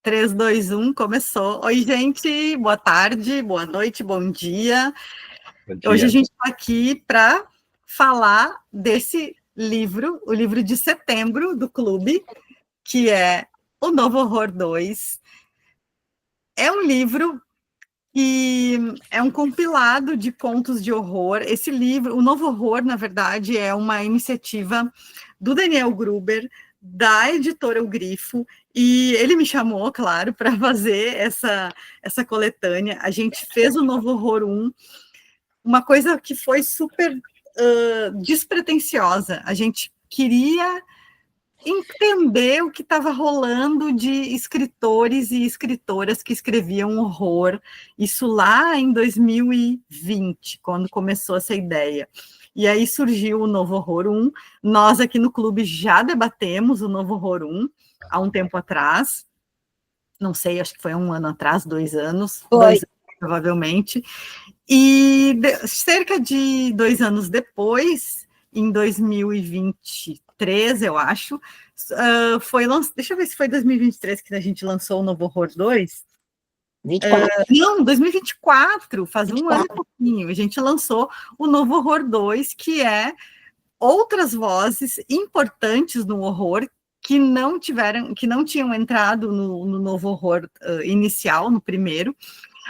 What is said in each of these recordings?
3, 2, 1, começou. Oi, gente, boa tarde, boa noite, bom dia. Bom dia. Hoje a gente está aqui para falar desse livro, o livro de setembro do clube, que é O Novo Horror 2. É um livro que é um compilado de contos de horror. Esse livro, O Novo Horror, na verdade, é uma iniciativa do Daniel Gruber, da editora O Grifo, e ele me chamou, claro, para fazer essa coletânea. A gente fez o Novo Horror 1, uma coisa que foi super despretensiosa. A gente queria entender o que estava rolando de escritores e escritoras que escreviam horror, isso lá em 2020, quando começou essa ideia. E aí surgiu o Novo Horror 1. Nós aqui no clube já debatemos o Novo Horror 1 há um tempo atrás. Não sei, acho que foi 1 ano atrás, 2 anos. 2 anos, provavelmente. E cerca de 2 anos depois, em 2023, eu acho, foi lançado. Deixa eu ver se foi 2023 que a gente lançou o Novo Horror 2. 24. Não, 2024, faz 24. Um ano e pouquinho. A gente lançou o Novo Horror 2, que é outras vozes importantes no horror que não tinham entrado no Novo Horror inicial, no primeiro.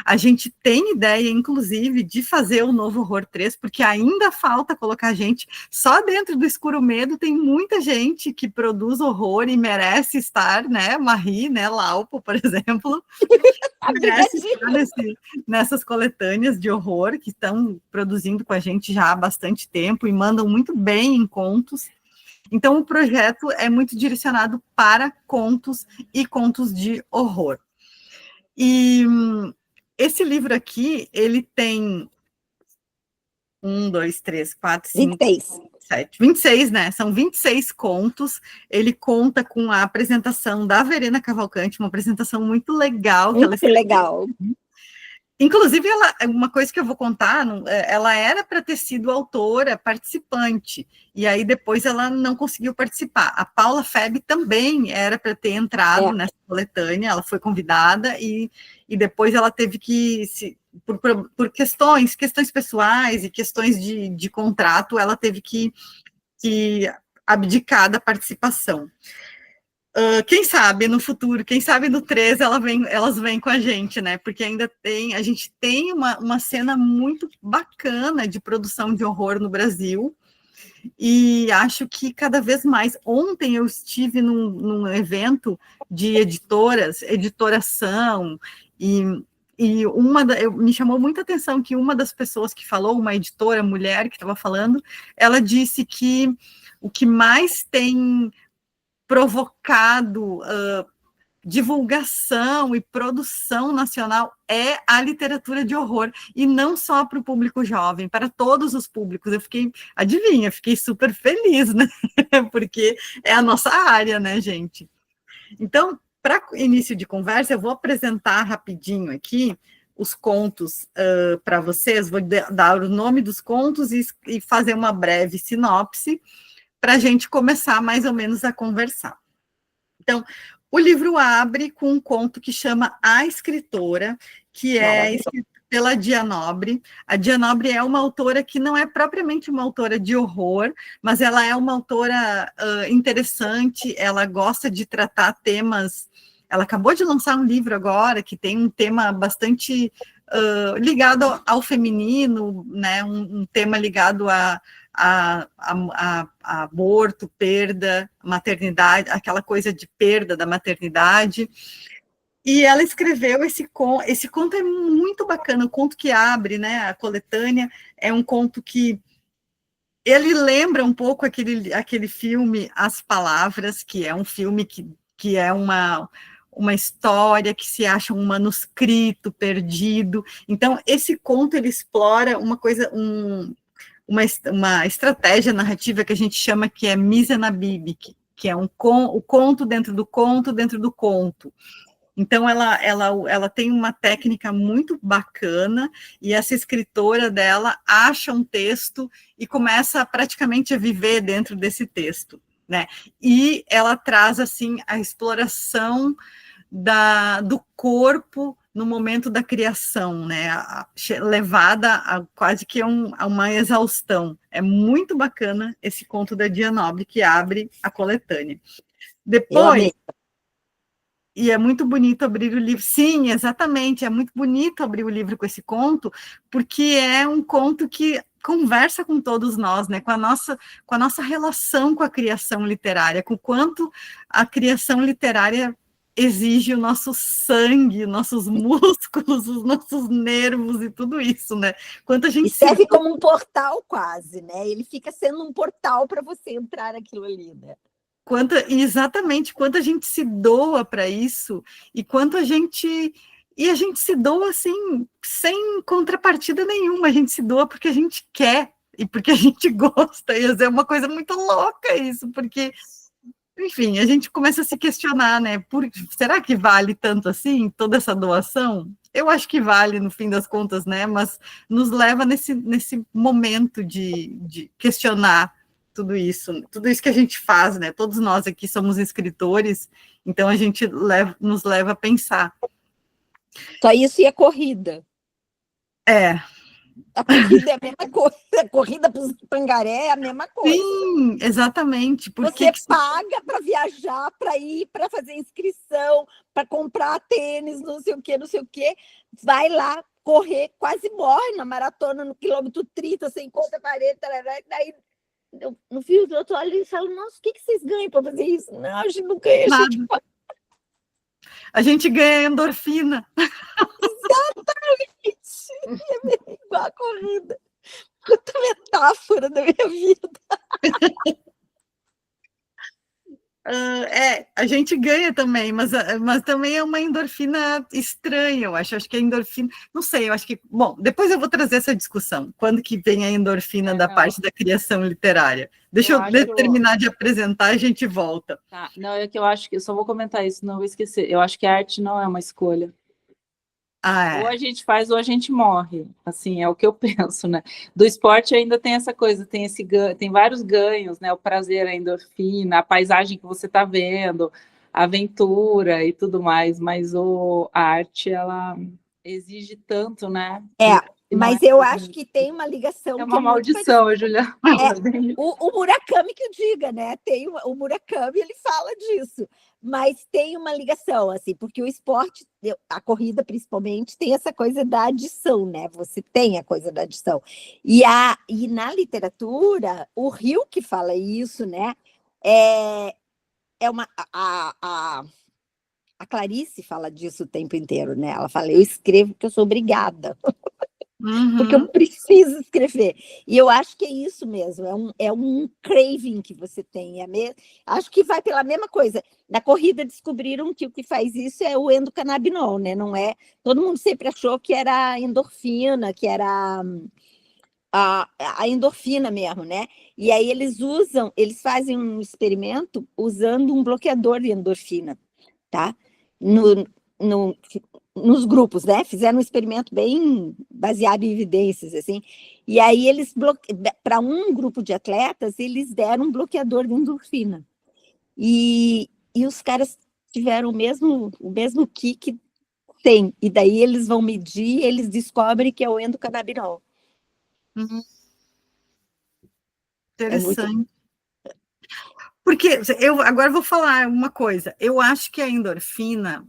A gente tem ideia, inclusive, de fazer o Novo Horror 3, porque ainda falta colocar gente. Só dentro do Escuro Medo tem muita gente que produz horror e merece estar, né? Marie, né? Laupo, por exemplo. merece estar nessas coletâneas de horror que estão produzindo com a gente já há bastante tempo e mandam muito bem em contos. Então, o projeto é muito direcionado para contos e contos de horror. E esse livro aqui, ele tem 1, 2, 3, 4, 5, 7, 26, né? São 26 contos. Ele conta com a apresentação da Verena Cavalcante, uma apresentação muito legal. Muito legal. Inclusive, uma coisa que eu vou contar, ela era para ter sido autora, participante, e aí depois ela não conseguiu participar. A Paula Feb também era para ter entrado nessa coletânea, ela foi convidada, e depois ela teve que, por questões pessoais e questões de contrato, ela teve que abdicar da participação. Quem sabe no futuro, quem sabe no 3 elas vêm com a gente, né? Porque a gente tem uma cena muito bacana de produção de horror no Brasil, e acho que cada vez mais. Ontem eu estive num evento de editoração, e me chamou muita atenção que uma das pessoas que falou, uma editora mulher que estava falando, ela disse que o que mais tem provocado divulgação e produção nacional é a literatura de horror, e não só para o público jovem, para todos os públicos. Eu fiquei super feliz, né? Porque é a nossa área, né, gente? Então, para início de conversa, eu vou apresentar rapidinho aqui os contos para vocês, vou dar o nome dos contos e fazer uma breve sinopse para a gente começar mais ou menos a conversar. Então, o livro abre com um conto que chama A Escritora, que é escrito pela Dia Nobre. A Dia Nobre é uma autora que não é propriamente uma autora de horror, mas ela é uma autora interessante, ela gosta de tratar temas. Ela acabou de lançar um livro agora que tem um tema bastante ligado ao feminino, né? Um tema ligado a aborto, perda, maternidade, aquela coisa de perda da maternidade. E ela escreveu esse conto é muito bacana, o conto que abre, né, a coletânea, é um conto que ele lembra um pouco aquele filme As Palavras, que é um filme que é uma história que se acha um manuscrito perdido. Então, esse conto, ele explora uma coisa, uma estratégia narrativa que a gente chama que é Misenabibic, que é o conto dentro do conto dentro do conto. Então, ela tem uma técnica muito bacana, e essa escritora dela acha um texto e começa praticamente a viver dentro desse texto, né? E ela traz, assim, a exploração do corpo no momento da criação, né? Levada a quase que a uma exaustão. É muito bacana esse conto da Dia Nobre, que abre a coletânea. Eu amei. E é muito bonito abrir o livro. Sim, exatamente. É muito bonito abrir o livro com esse conto, porque é um conto que conversa com todos nós, né? Com a nossa relação com a criação literária, com o quanto a criação literária exige o nosso sangue, nossos músculos, os nossos nervos e tudo isso, né? Quanto a gente e serve como um portal quase, né? Ele fica sendo um portal para você entrar naquilo ali, né? Exatamente, quanto a gente se doa para isso, e quanto a gente se doa assim, sem contrapartida nenhuma, a gente se doa porque a gente quer, e porque a gente gosta, e é uma coisa muito louca isso, porque, enfim, a gente começa a se questionar, né, será que vale tanto assim, toda essa doação? Eu acho que vale, no fim das contas, né, mas nos leva nesse momento de questionar tudo isso que a gente faz, né? Todos nós aqui somos escritores, então a gente nos leva a pensar. Só isso e a corrida. A corrida é a mesma coisa, a corrida para os pangaré é a mesma coisa. Sim, exatamente. Você paga para viajar, para ir, para fazer inscrição, para comprar tênis, não sei o quê, vai lá correr, quase morre na maratona, no quilômetro 30, sem conta 40, daí no fio do outro olho e falo, nossa, o que vocês ganham para fazer isso? Não, a gente não ganha, a gente ganha endorfina. Exatamente. É igual a corrida. Outra metáfora da minha vida. A gente ganha também, mas também é uma endorfina estranha, eu acho. Acho que a endorfina, não sei, eu acho que, bom, depois eu vou trazer essa discussão, quando que vem a endorfina da parte da criação literária. Deixa eu terminar de apresentar e a gente volta. Tá. Não, é que eu acho que eu só vou comentar isso, não vou esquecer. Eu acho que a arte não é uma escolha. Ou a gente faz ou a gente morre, assim, é o que eu penso, né? Do esporte ainda tem essa coisa, tem vários ganhos, né? O prazer, a endorfina, a paisagem que você está vendo, a aventura e tudo mais, mas a arte, ela exige tanto, né? Mas eu acho que tem uma ligação. É uma maldição, Juliana. O Murakami que o diga, né? O Murakami, ele fala disso. Mas tem uma ligação, assim, porque o esporte, a corrida principalmente, tem essa coisa da adição, né? Você tem a coisa da adição. E na literatura, o Rio que fala isso, né? A Clarice fala disso o tempo inteiro, né? Ela fala, eu escrevo porque eu sou obrigada. Porque eu preciso escrever. E eu acho que é isso mesmo, é um craving que você tem. Acho que vai pela mesma coisa. Na corrida descobriram que o que faz isso é o endocannabinol, né? Não é. Todo mundo sempre achou que era a endorfina, que era a endorfina mesmo, né? E aí eles fazem um experimento usando um bloqueador de endorfina, tá? Nos grupos, né? Fizeram um experimento bem baseado em evidências, assim. E aí para um grupo de atletas, eles deram um bloqueador de endorfina. E os caras tiveram o mesmo kick tem. E daí eles vão medir, eles descobrem que é o endocannabinol. Interessante. Porque eu agora vou falar uma coisa. Eu acho que a endorfina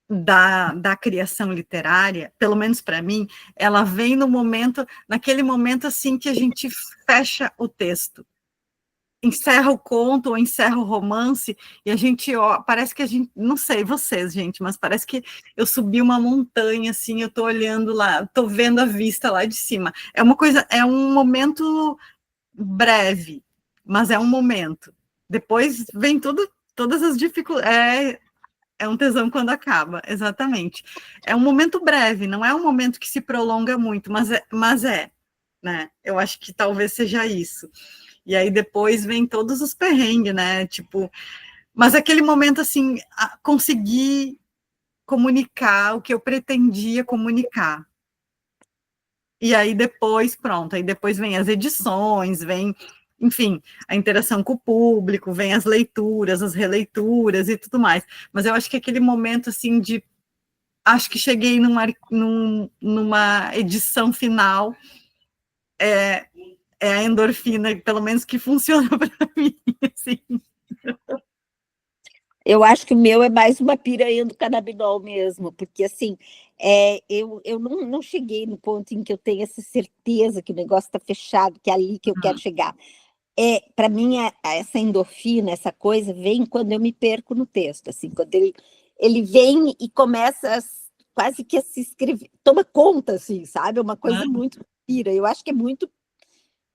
da criação literária, pelo menos para mim, ela vem naquele momento assim que a gente fecha o texto, encerra o conto ou encerra o romance e a gente, parece que a gente, não sei vocês, gente, mas parece que eu subi uma montanha assim, eu tô olhando lá, tô vendo a vista lá de cima. É um momento breve, mas é um momento. Depois vem todas as dificuldades. É um tesão quando acaba, exatamente. É um momento breve, não é um momento que se prolonga muito, mas né? Eu acho que talvez seja isso. E aí depois vem todos os perrengues, né? Tipo, mas aquele momento assim, conseguir comunicar o que eu pretendia comunicar. E aí depois, pronto, aí depois vem as edições, vem enfim, a interação com o público, vem as leituras, as releituras e tudo mais. Mas eu acho que aquele momento, assim, de... Acho que cheguei numa edição final, é a endorfina, pelo menos que funciona para mim, assim. Eu acho que o meu é mais uma pira do canabinol mesmo, porque assim, eu não cheguei no ponto em que eu tenho essa certeza que o negócio está fechado, que é ali que eu quero chegar. Para mim, essa endorfina, essa coisa, vem quando eu me perco no texto, assim, quando ele vem e começa quase que a se escrever, toma conta, assim, sabe? É uma coisa muito pira. Eu acho que é muito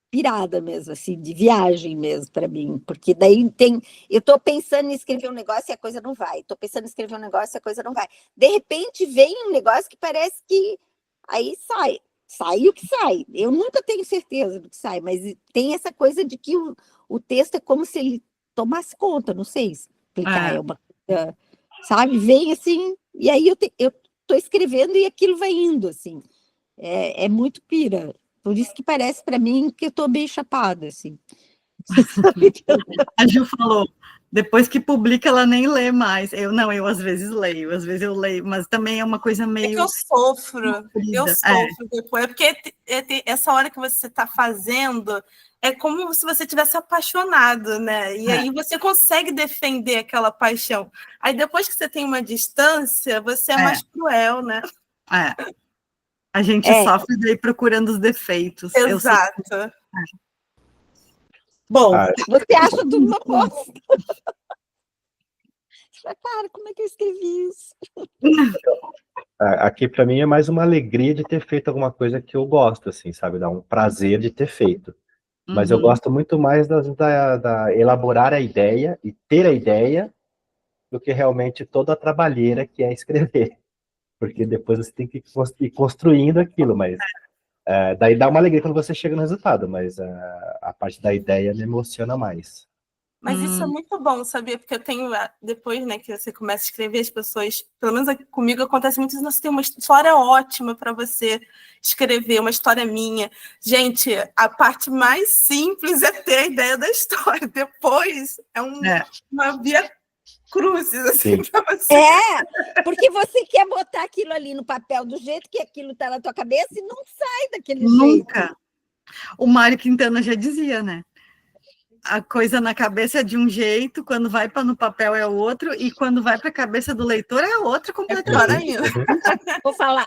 pirada mesmo, assim, de viagem mesmo para mim, porque daí eu estou pensando em escrever um negócio e a coisa não vai, estou pensando em escrever um negócio e a coisa não vai. De repente vem um negócio que parece que aí sai o que sai. Eu nunca tenho certeza do que sai, mas tem essa coisa de que o texto é como se ele tomasse conta, não sei explicar, é uma coisa, sabe? Vem assim, e aí eu estou escrevendo e aquilo vai indo, assim. É muito pira. Por isso que parece para mim que eu estou bem chapada, assim. A Gil falou, depois que publica, ela nem lê mais. Eu às vezes eu leio, mas também é uma coisa meio... É que eu sofro depois, porque essa hora que você está fazendo é como se você tivesse apaixonado, né? E aí você consegue defender aquela paixão. Aí depois que você tem uma distância, você é mais cruel, né? A gente sofre daí procurando os defeitos. Exato. Bom, você acha tudo uma bosta. Cara, como é que eu escrevi isso? Aqui, para mim, é mais uma alegria de ter feito alguma coisa que eu gosto, assim, sabe? Dá um prazer de ter feito. Mas eu gosto muito mais da elaborar a ideia e ter a ideia do que realmente toda a trabalheira que é escrever. Porque depois você tem que ir construindo aquilo, mas daí dá uma alegria quando você chega no resultado, mas a parte da ideia me emociona mais. Mas isso é muito bom, sabia? Porque eu tenho, depois, né, que você começa a escrever, as pessoas, pelo menos aqui comigo, acontece muito isso, você tem uma história ótima para você escrever, uma história minha. Gente, a parte mais simples é ter a ideia da história. Depois é uma via cruzes, assim, para você. Porque você quer botar aquilo ali no papel do jeito que aquilo está na tua cabeça e não sai daquele jeito. Nunca. O Mário Quintana já dizia, né? A coisa na cabeça é de um jeito, quando vai para no papel é outro, e quando vai para a cabeça do leitor é outro completamente.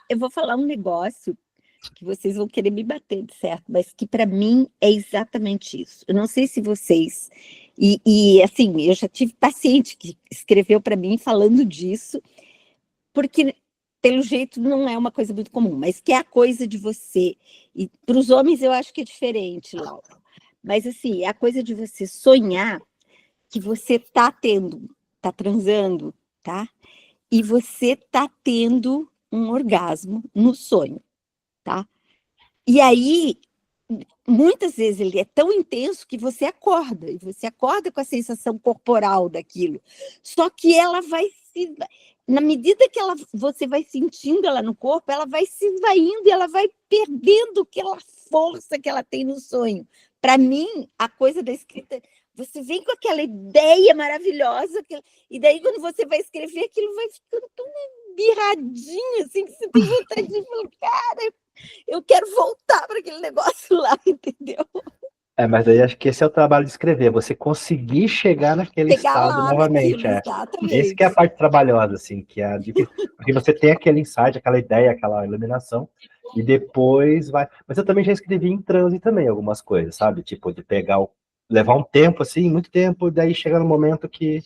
Eu vou falar um negócio que vocês vão querer me bater, de certo, mas que para mim é exatamente isso. Eu não sei se vocês... E assim, eu já tive paciente que escreveu para mim falando disso, porque, pelo jeito, não é uma coisa muito comum, mas que é a coisa de você. E para os homens eu acho que é diferente, Laura. Mas, assim, é a coisa de você sonhar que você está transando, tá? E você está tendo um orgasmo no sonho, tá? E aí, muitas vezes ele é tão intenso que você acorda, e você acorda com a sensação corporal daquilo. Só que ela vai na medida que você vai sentindo ela no corpo, ela vai se esvaindo e ela vai perdendo aquela força que ela tem no sonho. Para mim, a coisa da escrita, você vem com aquela ideia maravilhosa, e daí quando você vai escrever, aquilo vai ficando tão birradinho, assim, que você tem vontade de falar, cara, eu quero voltar para aquele negócio lá, entendeu? Mas aí acho que esse é o trabalho de escrever, você conseguir chegar naquele estado novamente. Esse que é a parte trabalhosa, assim, que é porque você tem aquele insight, aquela ideia, aquela iluminação, e depois vai... Mas eu também já escrevi em transe também algumas coisas, sabe? Tipo, de levar um tempo, assim, muito tempo, e daí chega no momento que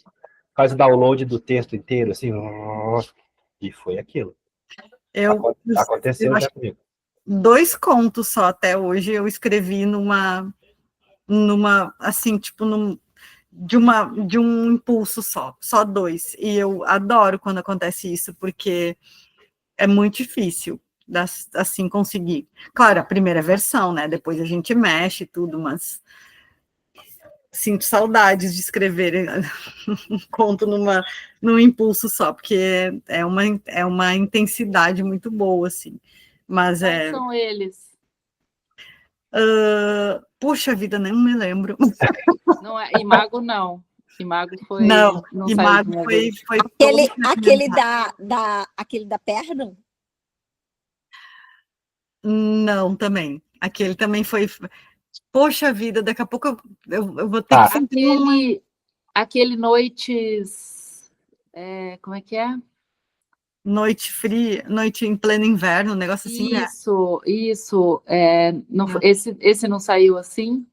faz o download do texto inteiro, assim, e foi aquilo. Aconteceu já comigo. 2 contos só até hoje eu escrevi numa assim, tipo, de um impulso só 2. E eu adoro quando acontece isso, porque é muito difícil, assim, conseguir. Claro, a primeira versão, né? Depois a gente mexe tudo, mas sinto saudades de escrever um conto num impulso só, porque é uma intensidade muito boa, assim. Mas Quais são eles? Puxa vida, nem me lembro. Não é Imago, não. Imago foi. Não Imago foi aquele da perna? Não, também. Aquele também foi. Poxa vida, daqui a pouco eu vou ter que. Aquele Noites. Como é que é? Noite fria, noite em pleno inverno, um negócio assim, né? Isso. Esse não saiu assim?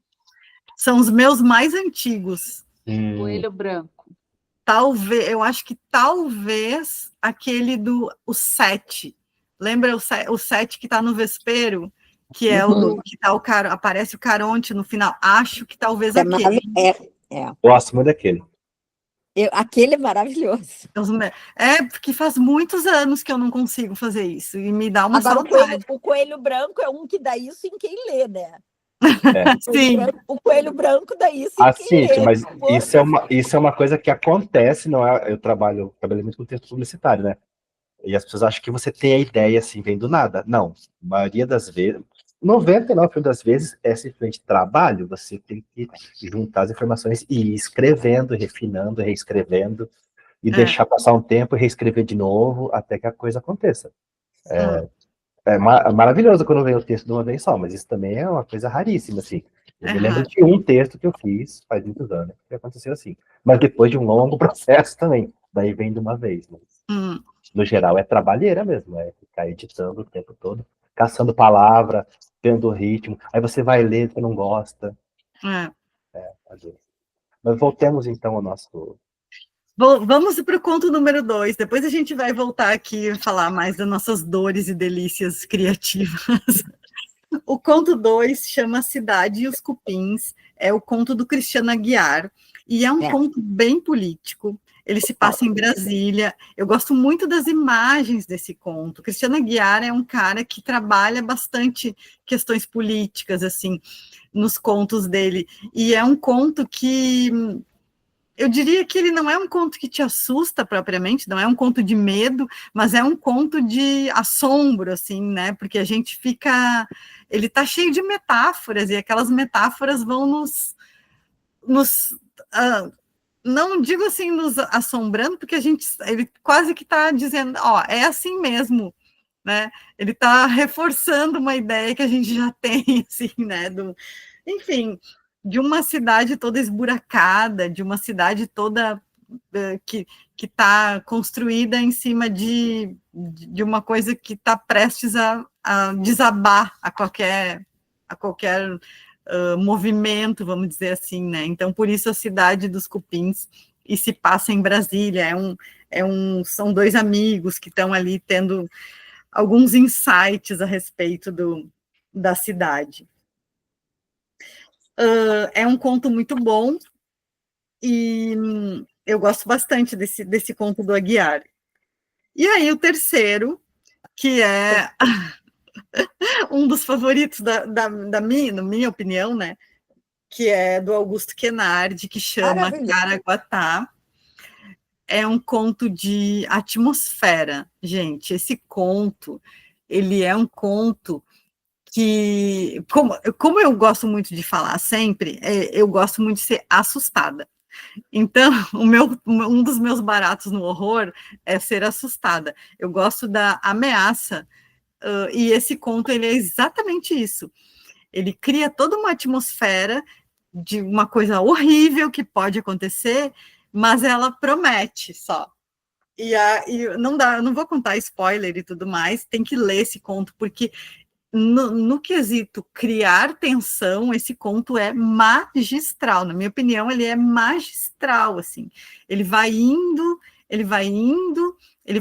São os meus mais antigos. Coelho Branco. Talvez, eu acho que talvez aquele o 7. Lembra o 7 que está no Vespeiro? Que é o do que tá aparece o Caronte no final. Acho que talvez aquele. Gosto muito daquele. Aquele é maravilhoso. Porque faz muitos anos que eu não consigo fazer isso. E me dá uma saudade. O Coelho Branco é um que dá isso em quem lê, né? Sim. O Coelho Branco dá isso em quem lê. Mas isso é uma coisa que acontece, não é? Eu trabalhei muito com texto publicitário, né? E as pessoas acham que você tem a ideia assim, vem do nada. Não. A maioria das vezes, 99% das vezes, é simplesmente trabalho. Você tem que juntar as informações e ir escrevendo, refinando, reescrevendo, e deixar passar um tempo e reescrever de novo até que a coisa aconteça. É maravilhoso quando vem o texto de uma vez só, mas isso também é uma coisa raríssima, assim. Eu me lembro de um texto que eu fiz faz muitos anos que aconteceu assim. Mas depois de um longo processo também. Daí vem de uma vez. Mas, no geral, é trabalheira mesmo. É ficar editando o tempo todo, caçando palavra, tendo ritmo. Aí você vai ler, você não gosta. Às vezes. Mas voltemos, então, ao nosso... Vamos para o conto número 2. Depois a gente vai voltar aqui e falar mais das nossas dores e delícias criativas. O conto 2 chama Cidade e os Cupins. É o conto do Cristiano Aguiar. E é um conto bem político. Ele se passa em Brasília. Eu gosto muito das imagens desse conto. Cristiano Aguiar é um cara que trabalha bastante questões políticas, assim, nos contos dele. E é um conto que... Eu diria que ele não é um conto que te assusta propriamente, não é um conto de medo, mas é um conto de assombro, assim, né? Porque a gente fica... Ele está cheio de metáforas, e aquelas metáforas vão não digo assim nos assombrando, porque ele quase que está dizendo, é assim mesmo, né? Ele está reforçando uma ideia que a gente já tem, assim, né? Enfim, de uma cidade toda esburacada, de uma cidade toda que está construída em cima de uma coisa que está prestes a desabar a qualquer movimento, vamos dizer assim, né? Então, por isso a Cidade dos Cupins, e se passa em Brasília, são dois amigos que estão ali tendo alguns insights a respeito da cidade. É um conto muito bom, e eu gosto bastante desse conto do Aguiar. E aí o terceiro, que é um dos favoritos na minha opinião, né? Que é do Augusto Quenardi, que chama Caraguatá. É um conto de atmosfera, gente. Esse conto, ele é um conto que, como eu gosto muito de falar sempre, eu gosto muito de ser assustada. Então, um dos meus baratos no horror é ser assustada. Eu gosto da ameaça, e esse conto ele é exatamente isso. Ele cria toda uma atmosfera de uma coisa horrível que pode acontecer, mas ela promete só. E não vou contar spoiler e tudo mais, tem que ler esse conto, porque no quesito criar tensão, esse conto é magistral, na minha opinião, ele é magistral, assim. Ele vai indo, ele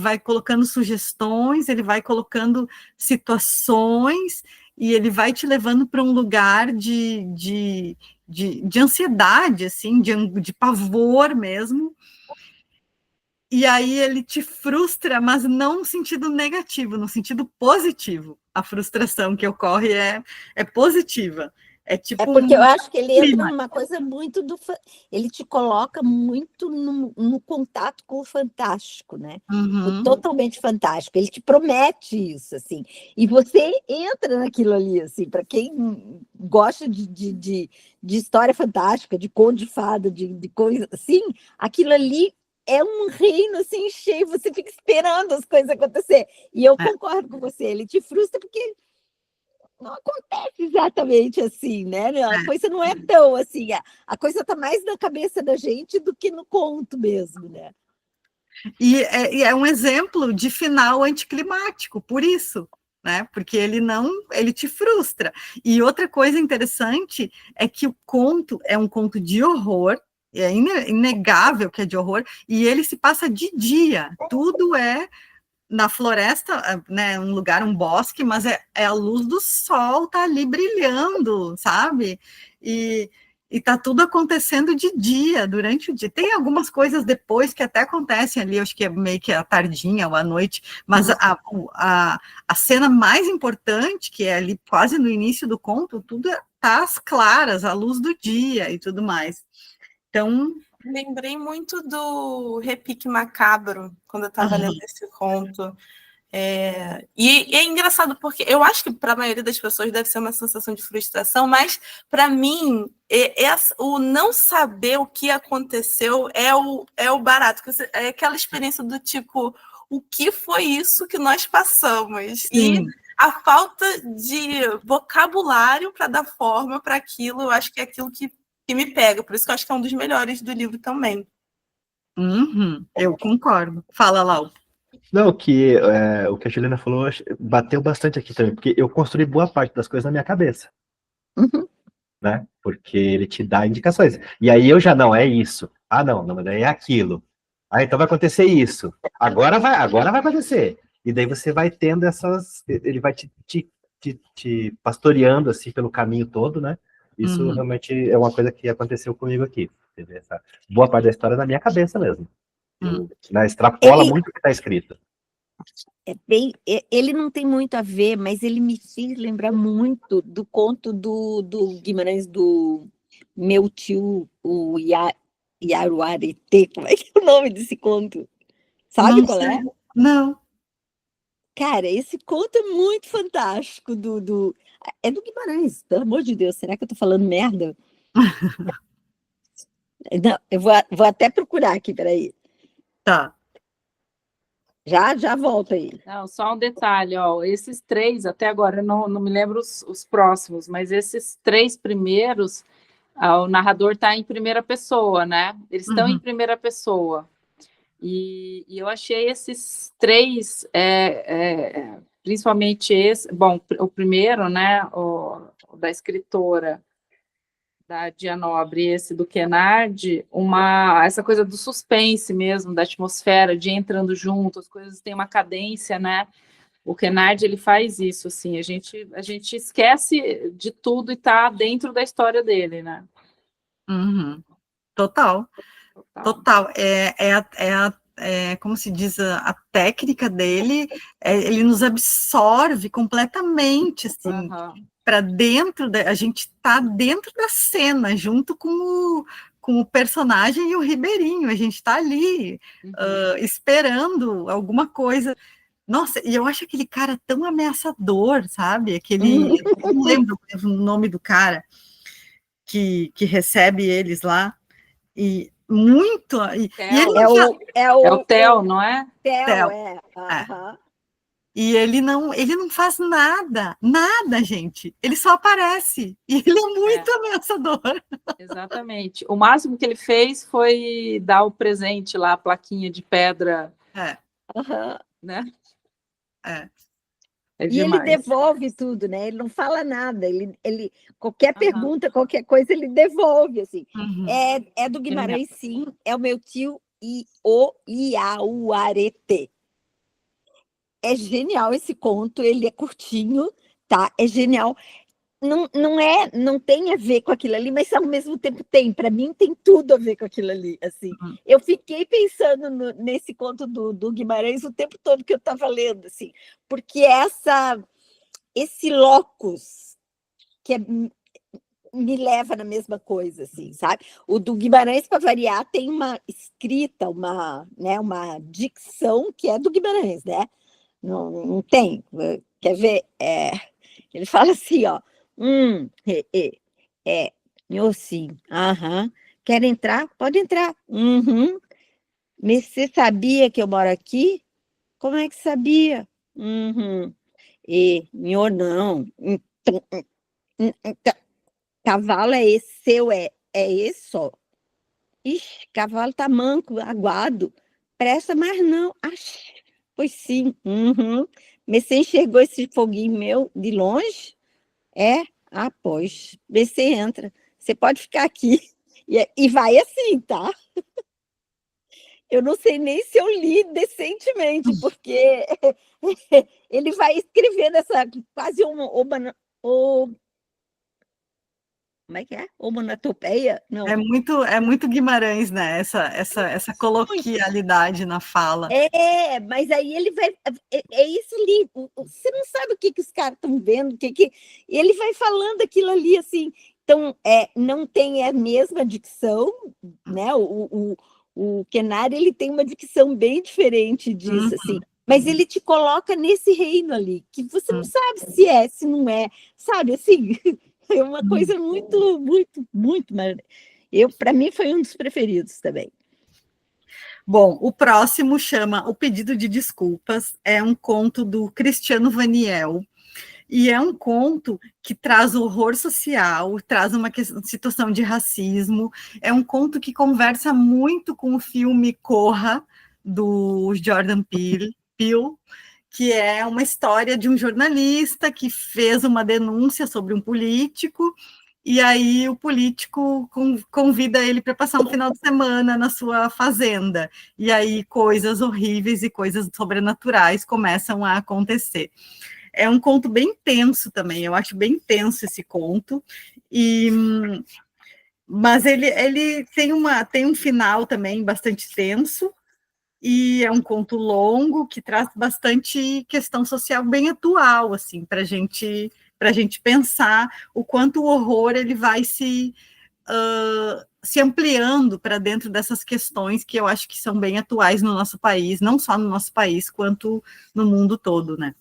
vai colocando sugestões, ele vai colocando situações, e ele vai te levando para um lugar de ansiedade, assim, de pavor mesmo. E aí ele te frustra, mas não no sentido negativo, no sentido positivo. A frustração que ocorre é positiva. É tipo. É porque eu acho que ele entra numa coisa muito ele te coloca muito no contato com o fantástico, né? Uhum. Totalmente fantástico. Ele te promete isso, assim. E você entra naquilo ali, assim, para quem gosta de história fantástica, de conto de fada, de coisa assim, aquilo ali é um reino assim cheio, você fica esperando as coisas acontecer. E eu concordo com você, ele te frustra porque não acontece exatamente assim, né? A coisa não é tão assim, a coisa está mais na cabeça da gente do que no conto mesmo, né? E é um exemplo de final anticlimático, por isso, né? Porque ele te frustra. E outra coisa interessante é que o conto é um conto de horror, é inegável que é de horror, e ele se passa de dia, tudo é na floresta, né, um lugar, um bosque, mas é a luz do sol, tá ali brilhando, sabe? E tá tudo acontecendo de dia, durante o dia. Tem algumas coisas depois que até acontecem ali, acho que é meio que à tardinha ou à noite, mas a cena mais importante, que é ali quase no início do conto, tudo tá às claras, à luz do dia e tudo mais. Então... Lembrei muito do Repique Macabro, quando eu estava lendo esse conto. E é engraçado, porque eu acho que para a maioria das pessoas deve ser uma sensação de frustração, mas para mim, o não saber o que aconteceu é o barato. É aquela experiência do tipo, o que foi isso que nós passamos? Sim. E a falta de vocabulário para dar forma para aquilo, eu acho que é aquilo que me pega. Por isso que eu acho que é um dos melhores do livro também. Eu concordo. Fala, Lau. Não, o que a Juliana falou bateu bastante aqui também, porque eu construí boa parte das coisas na minha cabeça. Né? Porque ele te dá indicações. E aí eu já não, é isso. Ah, não, mas daí é aquilo. Ah, então vai acontecer isso. Agora vai acontecer. E daí você vai tendo ele vai te pastoreando assim pelo caminho todo, né? Isso realmente é uma coisa que aconteceu comigo aqui. Essa boa parte da história na minha cabeça mesmo. Extrapola muito o que está escrito. Ele não tem muito a ver, mas ele me fez lembrar muito do conto do Guimarães, do Meu Tio, o Yaruaretê. Como é que é o nome desse conto? Sabe qual é? Não. Cara, esse conto é muito fantástico. É do Guimarães, pelo amor de Deus. Será que eu tô falando merda? Não, eu vou até procurar aqui, peraí. Tá. Já volto aí. Não, só um detalhe, ó, esses 3, até agora eu não me lembro os próximos, mas esses 3 primeiros, o narrador está em primeira pessoa, né? Eles estão em primeira pessoa. E eu achei esses 3, principalmente esse, bom, o primeiro, né, o da escritora, da Dia Nobre, esse do Kennard, essa coisa do suspense mesmo, da atmosfera, de entrando junto, as coisas têm uma cadência, né? O Kennard, ele faz isso, assim, a gente esquece de tudo e está dentro da história dele, né? Total. Como se diz, a técnica dele, ele nos absorve completamente, assim, para dentro, a gente está dentro da cena, junto com o personagem e o Ribeirinho, a gente está ali, esperando alguma coisa. Nossa, e eu acho aquele cara tão ameaçador, sabe? Eu não lembro o nome do cara que recebe eles lá, e muito... É o Theo, não é? Theo, E ele não faz nada, gente. Ele só aparece. E ele é muito ameaçador. Exatamente. O máximo que ele fez foi dar o presente lá, a plaquinha de pedra. Né? E ele devolve tudo, né? Ele não fala nada. Ele qualquer pergunta, qualquer coisa, ele devolve, assim. É do Guimarães, sim. É o Meu Tio e o Iauaretê. É genial esse conto, ele é curtinho, tá? É genial. Não tem a ver com aquilo ali, mas ao mesmo tempo tem. Para mim tem tudo a ver com aquilo ali, assim. Eu fiquei pensando nesse conto do Guimarães o tempo todo que eu estava lendo, assim, porque esse locus que me leva na mesma coisa, assim, sabe? O do Guimarães, para variar, tem uma escrita, uma dicção que é do Guimarães, né? Não tem. Quer ver? Ele fala assim, ó. Eu sim. Aham. Quer entrar? Pode entrar. Uhum. Mas você sabia que eu moro aqui? Como é que sabia? Uhum. Senhor, não. Cavalo é esse seu, é esse só. Ixi, cavalo tá manco, aguado. Presta, mas não. Pois sim. Uhum. Mas você enxergou esse foguinho meu de longe? Pois. Vê se entra. Você pode ficar aqui. E vai assim, tá? Eu não sei nem se eu li decentemente, porque ele vai escrevendo essa quase como é que é? Onomatopeia? Não. É muito Guimarães, né? Essa coloquialidade na fala. Mas aí ele vai. É isso ali. Você não sabe o que os caras estão vendo, ele vai falando aquilo ali assim. Então, não tem a mesma dicção, né? O Quenari, ele tem uma dicção bem diferente disso, assim. Mas ele te coloca nesse reino ali, que você não sabe se é, se não é, sabe? Assim, é uma coisa muito, muito, muito. Para mim, foi um dos preferidos também. Bom, o próximo chama O Pedido de Desculpas, é um conto do Cristiano Vaniel, e é um conto que traz horror social, traz uma situação de racismo, é um conto que conversa muito com o filme Corra, do Jordan Peele, que é uma história de um jornalista que fez uma denúncia sobre um político, e aí o político convida ele para passar um final de semana na sua fazenda, e aí coisas horríveis e coisas sobrenaturais começam a acontecer. É um conto bem tenso também, eu acho bem tenso esse conto, mas ele tem um final também bastante tenso, e é um conto longo que traz bastante questão social bem atual, assim, para a gente pensar o quanto o horror ele vai se ampliando para dentro dessas questões que eu acho que são bem atuais no nosso país, não só no nosso país, quanto no mundo todo, né?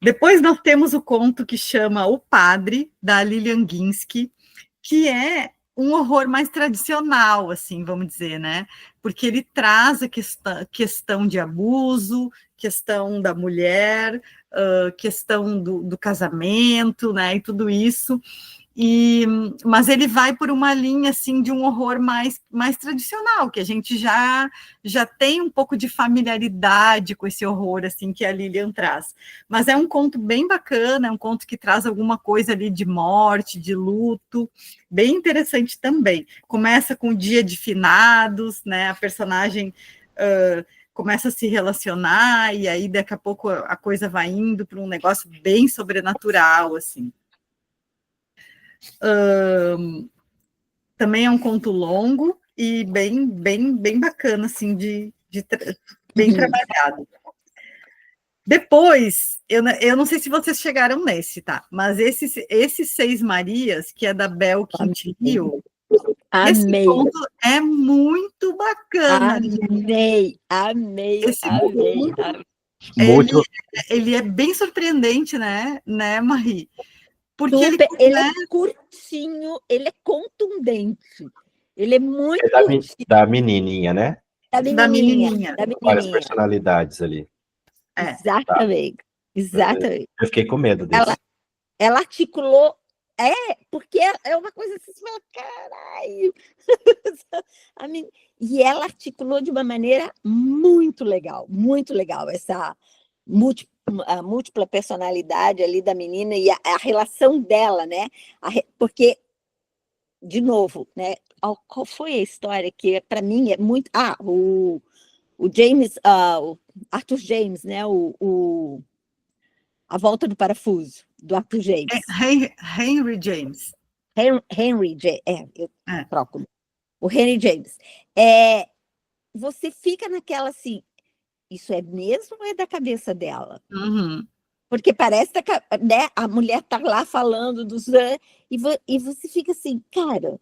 Depois nós temos o conto que chama O Padre, da Lilian Ginsky, que é um horror mais tradicional, assim, vamos dizer, né? Porque ele traz a questão de abuso, questão da mulher, questão do casamento, né? E tudo isso. Mas ele vai por uma linha assim de um horror mais tradicional, que a gente já tem um pouco de familiaridade com esse horror assim que a Lilian traz. Mas é um conto bem bacana, é um conto que traz alguma coisa ali de morte, de luto, bem interessante também. Começa com o Dia de Finados, né? A personagem começa a se relacionar, e aí daqui a pouco a coisa vai indo para um negócio bem sobrenatural, assim. Também é um conto longo e bem bacana, assim, bem trabalhado. Depois, eu não sei se vocês chegaram nesse, tá? Mas esse Seis Marias, que é da Bel Quintilio, esse conto é muito bacana. Amei. Ele é bem surpreendente, né, Marie? Porque ele é curtinho, ele é contundente. Ele é muito curtinho. Da menininha, né? Da menininha. Várias personalidades ali. Exatamente. Tá. Exatamente. Eu fiquei com medo desse. Ela articulou, porque é uma coisa assim, você fala, caralho. E ela articulou de uma maneira muito legal, essa a múltipla personalidade ali da menina e a relação dela, né? Porque, de novo, né? Qual foi a história que, para mim, é muito... o James, o Arthur James, né? A Volta do Parafuso, do Arthur James. Henry James. Henry James, eu troco. O Henry James. Você fica naquela assim, isso é mesmo ou é da cabeça dela? Uhum. Porque parece que né, a mulher está lá falando dos... E você fica assim, cara,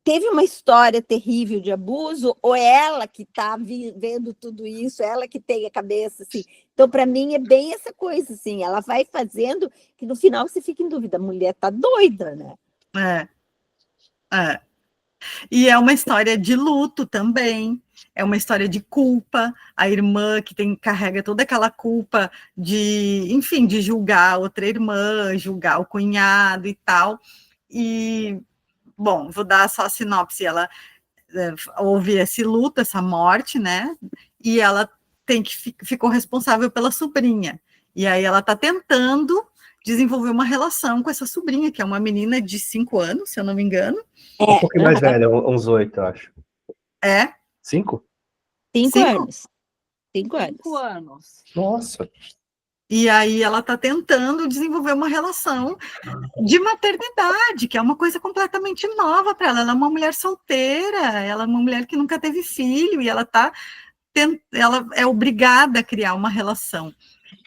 teve uma história terrível de abuso, ou ela que está vendo tudo isso, ela que tem a cabeça, assim. Então, para mim, é bem essa coisa, assim, ela vai fazendo que no final você fica em dúvida, a mulher está doida, né? E é uma história de luto também, é uma história de culpa, a irmã que carrega toda aquela culpa de, enfim, de julgar outra irmã, julgar o cunhado e tal, e, bom, vou dar só a sinopse, ela houve esse luto, essa morte, né, e ela ficou responsável pela sobrinha, e aí ela está tentando desenvolver uma relação com essa sobrinha, que é uma menina de 5 anos, se eu não me engano. Um pouquinho mais velha, uns 8, eu acho. 5? 5 anos. 5 anos. 5 anos. Nossa. E aí ela está tentando desenvolver uma relação de maternidade, que é uma coisa completamente nova para ela. Ela é uma mulher solteira, ela é uma mulher que nunca teve filho, e ela é obrigada a criar uma relação.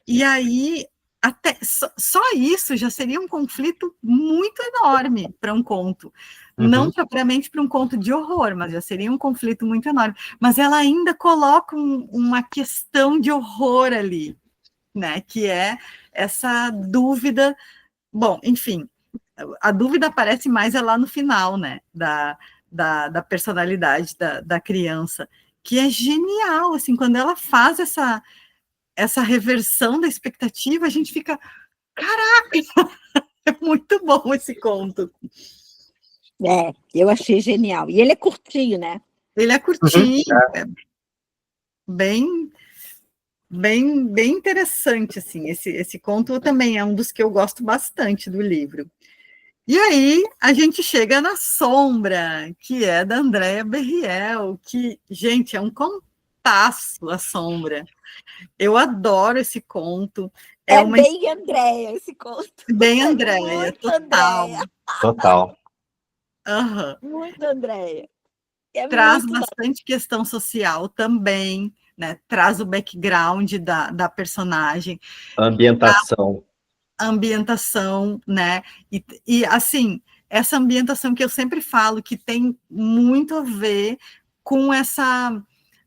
E aí, até só isso já seria um conflito muito enorme para um conto. Não propriamente para um conto de horror, mas já seria um conflito muito enorme. Mas ela ainda coloca uma questão de horror ali, né? Que é essa dúvida. Bom, enfim, a dúvida aparece mais lá no final, né? Da personalidade da criança, que é genial, assim, quando ela faz essa reversão da expectativa, a gente fica, caraca, é muito bom esse conto. Eu achei genial. E ele é curtinho, né? Ele é curtinho, bem interessante, assim. Esse conto também é um dos que eu gosto bastante do livro. E aí, a gente chega na Sombra, que é da Andrea Berriel, que, gente, é um contaço a Sombra. Eu adoro esse conto. Bem Andrea esse conto. Bem Andrea, total. Andrea. Total. Muito Andrea. Traz bastante questão social também, né? Traz o background da personagem. Ambientação, né? E assim, essa ambientação que eu sempre falo que tem muito a ver com essa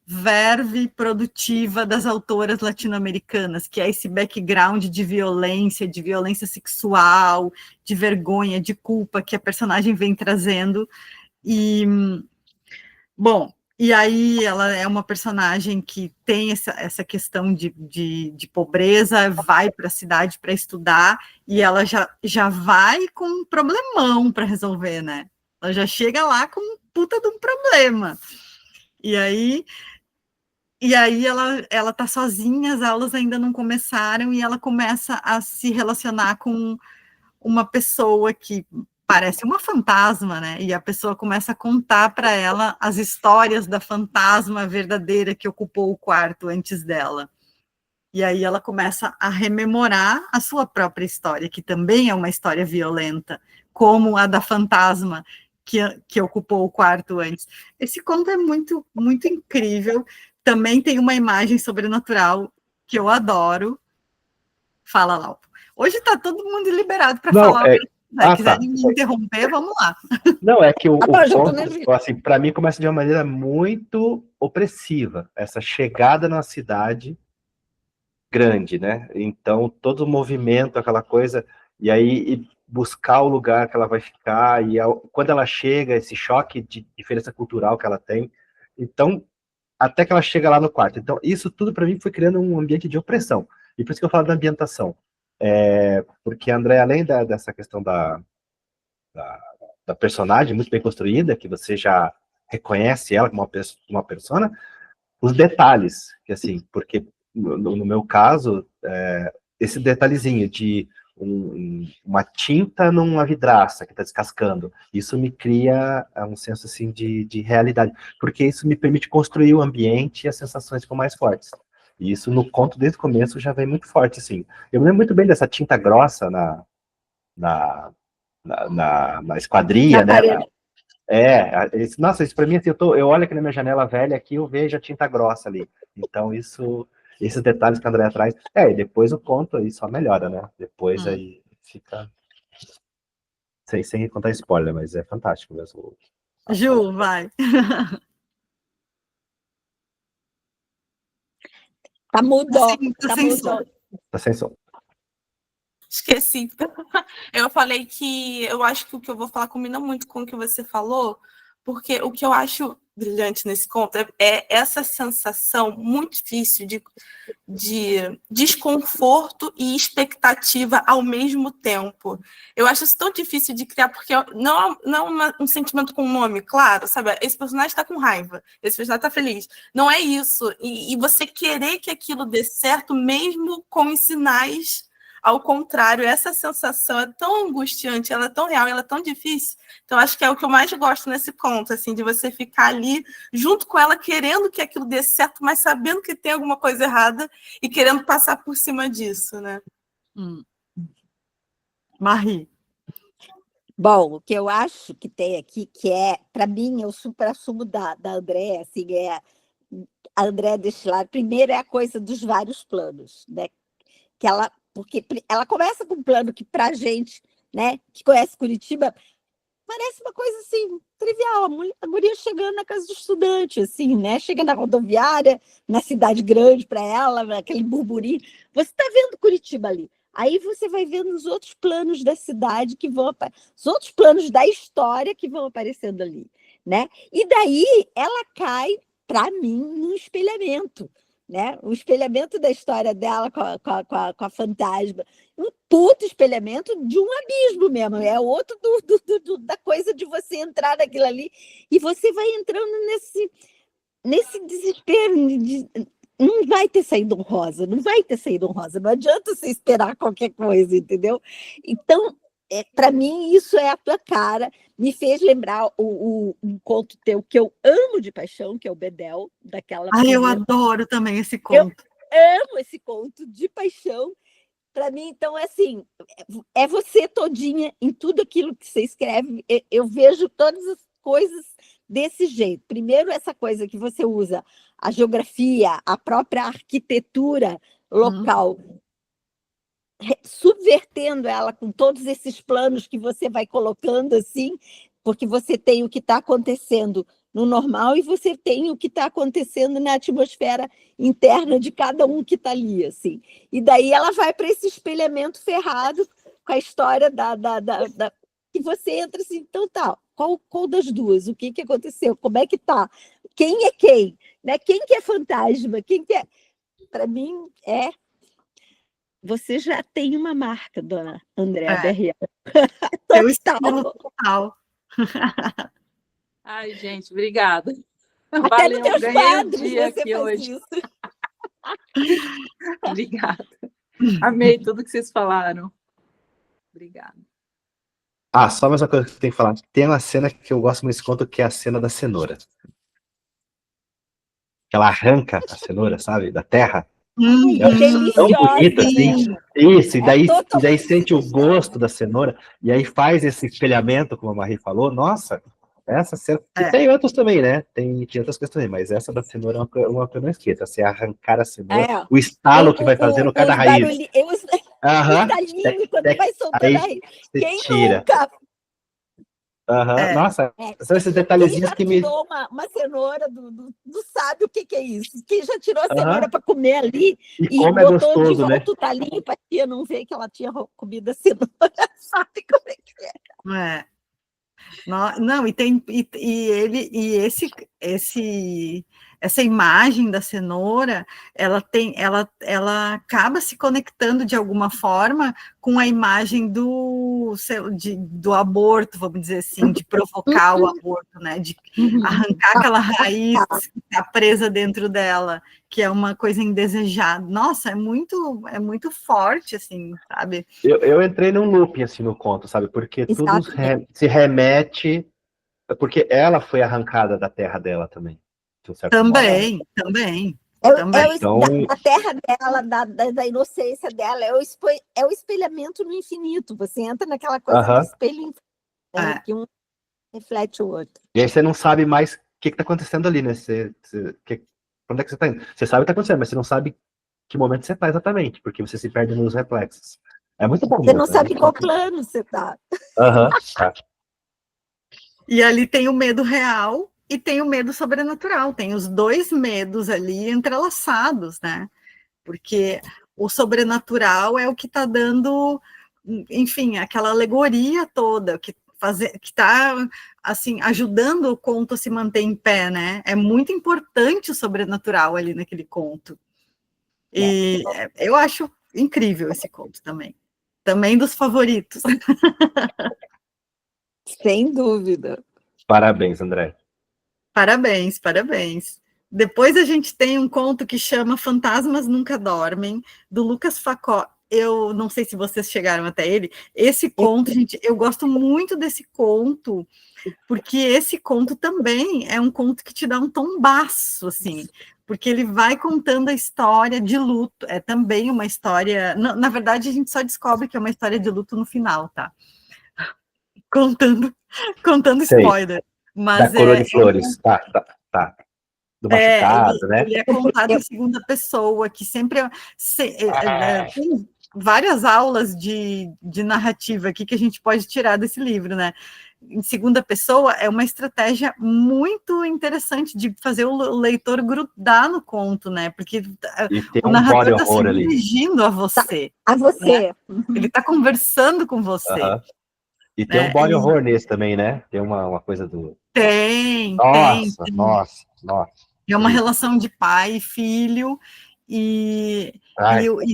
verve produtiva das autoras latino-americanas, que é esse background de violência sexual, de vergonha, de culpa que a personagem vem trazendo. E, bom, e aí ela é uma personagem que tem essa questão de pobreza, vai para a cidade para estudar, e ela já vai com um problemão para resolver, né? Ela já chega lá com um puta de um problema. E aí ela tá sozinha, as aulas ainda não começaram, e ela começa a se relacionar com uma pessoa que parece uma fantasma, né? E a pessoa começa a contar para ela as histórias da fantasma verdadeira que ocupou o quarto antes dela. E aí ela começa a rememorar a sua própria história, que também é uma história violenta, como a da fantasma que ocupou o quarto antes. Esse conto é muito, muito incrível. Também tem uma imagem sobrenatural que eu adoro. Fala, Lau. Hoje está todo mundo liberado para falar. Se quiserem me interromper, vamos lá. Não, é que o conto, assim, para mim, começa de uma maneira muito opressiva. Essa chegada na cidade grande, né? Então, todo o movimento, aquela coisa, e aí buscar o lugar que ela vai ficar, e quando ela chega, esse choque de diferença cultural que ela tem. Então, até que ela chega lá no quarto. Então, isso tudo para mim foi criando um ambiente de opressão. E por isso que eu falo da ambientação. Porque a Andrea, além dessa questão da personagem muito bem construída, que você já reconhece ela como uma persona, os detalhes, que assim, porque no meu caso, esse detalhezinho de uma tinta numa vidraça que está descascando, isso me cria um senso assim de realidade, porque isso me permite construir o ambiente e as sensações ficam mais fortes. E isso no conto desde o começo já vem muito forte, assim. Eu me lembro muito bem dessa tinta grossa na esquadria, né? Nossa, isso para mim, assim, eu olho aqui na minha janela velha aqui, eu vejo a tinta grossa ali. Então isso esses detalhes que a Andrea traz. E depois o conto aí só melhora, né? Depois aí fica... Sem contar spoiler, mas é fantástico mesmo. Ju, vai. Tá mudou. Tá sem som. Tá sem som. Esqueci. Eu falei que eu acho que o que eu vou falar combina muito com o que você falou, porque o que eu acho brilhante nesse conto é essa sensação muito difícil de desconforto e expectativa ao mesmo tempo. Eu acho isso tão difícil de criar, porque não é um sentimento com nome, claro, sabe? Esse personagem está com raiva, esse personagem está feliz. Não é isso. E você querer que aquilo dê certo, mesmo com os sinais ao contrário, essa sensação é tão angustiante, ela é tão real, ela é tão difícil. Então, acho que é o que eu mais gosto nesse conto, assim, de você ficar ali junto com ela, querendo que aquilo dê certo, mas sabendo que tem alguma coisa errada e querendo passar por cima disso, né? Marie. Bom, o que eu acho que tem aqui, que é, para mim, é o supra-sumo da Andréa, assim, a Andréa Destilário, primeiro é a coisa dos vários planos, né? Porque ela começa com um plano que, para a gente, né, que conhece Curitiba, parece uma coisa assim, trivial. A mulher chegando na casa do estudante, assim, né? Chega na rodoviária, na cidade grande para ela, aquele burburinho. Você está vendo Curitiba ali. Aí você vai vendo os outros planos da cidade que vão os outros planos da história que vão aparecendo ali, né? E daí ela cai, para mim, num espelhamento. Né? O espelhamento da história dela com a fantasma, um puto espelhamento de um abismo mesmo, é outro da coisa de você entrar naquilo ali, e você vai entrando nesse desespero, não vai ter saído honrosa, não não adianta você esperar qualquer coisa, entendeu? Então, para mim, isso é a tua cara. Me fez lembrar um conto teu que eu amo de paixão, que é o Bedel, daquela... Eu adoro também esse conto. Eu amo esse conto de paixão. Para mim, então, é assim, é você todinha em tudo aquilo que você escreve. Eu vejo todas as coisas desse jeito. Primeiro, essa coisa que você usa, a geografia, a própria arquitetura local, subvertendo ela com todos esses planos que você vai colocando assim, porque você tem o que está acontecendo no normal e você tem o que está acontecendo na atmosfera interna de cada um que está ali, assim. E daí ela vai para esse espelhamento ferrado com a história que você entra assim, então tá, qual das duas? O que aconteceu? Como é que tá? Quem é quem? Né? Quem que é fantasma? Quem que é... Para mim, você já tem uma marca, dona Andréa Berriel. Eu estilo total. Ai, gente, obrigada. Até nos teus quadros dia você aqui faz hoje. isso. Obrigada. Amei tudo que vocês falaram. Obrigada. Só mais uma coisa que eu tenho que falar. Tem uma cena que eu gosto muito desse conto, que é a cena da cenoura. Que ela arranca a cenoura, sabe? Da terra. É tão bonito, assim. Isso, e daí totalmente sente o gosto da cenoura, e aí faz esse espelhamento, como a Marie falou. Nossa, essa cena... E tem outros também, né? Tem outras coisas também, mas essa da cenoura é uma que eu não esqueço. Você arrancar a cenoura, o estalo que vai fazendo cada raiz. Os estalinhos, quando vai soltando a raiz. Quem tira. nunca? Nossa, são esses detalhezinhos que me... tirou uma cenoura sabe o que é isso? Quem já tirou a cenoura para comer ali e como botou gostoso, de volta, né? o talinho para tia não ver que ela tinha comido a cenoura, sabe como é que é? Não, essa imagem da cenoura, ela acaba se conectando de alguma forma com a imagem do aborto, vamos dizer assim, de provocar o aborto, né? De arrancar aquela raiz que está presa dentro dela, que é uma coisa indesejada. Nossa, é muito forte, assim, sabe? Eu entrei num looping, assim, no conto, sabe? Porque tudo se remete... Porque ela foi arrancada da terra dela também. De um certo também. Então... Da terra dela, da inocência dela, é o espelhamento no infinito. Você entra naquela coisa do espelho infinito, que um reflete o outro. E aí você não sabe mais o que está acontecendo ali, né? Onde é que você está indo? Você sabe o que está acontecendo, mas você não sabe que momento você está exatamente, porque você se perde nos reflexos. É muito bom. Você não sabe qual plano você está. Tá. E ali tem o medo real e tem o medo sobrenatural, tem os dois medos ali entrelaçados, né? Porque o sobrenatural é o que está dando, enfim, aquela alegoria toda, que está, assim, ajudando o conto a se manter em pé, né? É muito importante o sobrenatural ali naquele conto. E eu acho incrível esse conto também. Também dos favoritos. Sem dúvida. Parabéns, André. Parabéns, parabéns. Depois a gente tem um conto que chama Fantasmas Nunca Dormem, do Lucas Facó. Eu não sei se vocês chegaram até ele. Esse conto, gente, eu gosto muito desse conto, porque esse conto também é um conto que te dá um tombaço, assim, porque ele vai contando a história de luto. É também uma história... Na verdade, a gente só descobre que é uma história de luto no final, tá? Contando spoiler. Mas da Coroa de Flores. Tá. Do machucado, né? Ele é contado em segunda pessoa, que sempre tem várias aulas de narrativa aqui que a gente pode tirar desse livro, né? Em segunda pessoa é uma estratégia muito interessante de fazer o leitor grudar no conto, né? Porque o narrador está se dirigindo a você. A você. Né? Ele está conversando com você. E tem um body horror nesse também, né? Tem uma coisa do... Tem. Nossa. É uma relação de pai e filho, e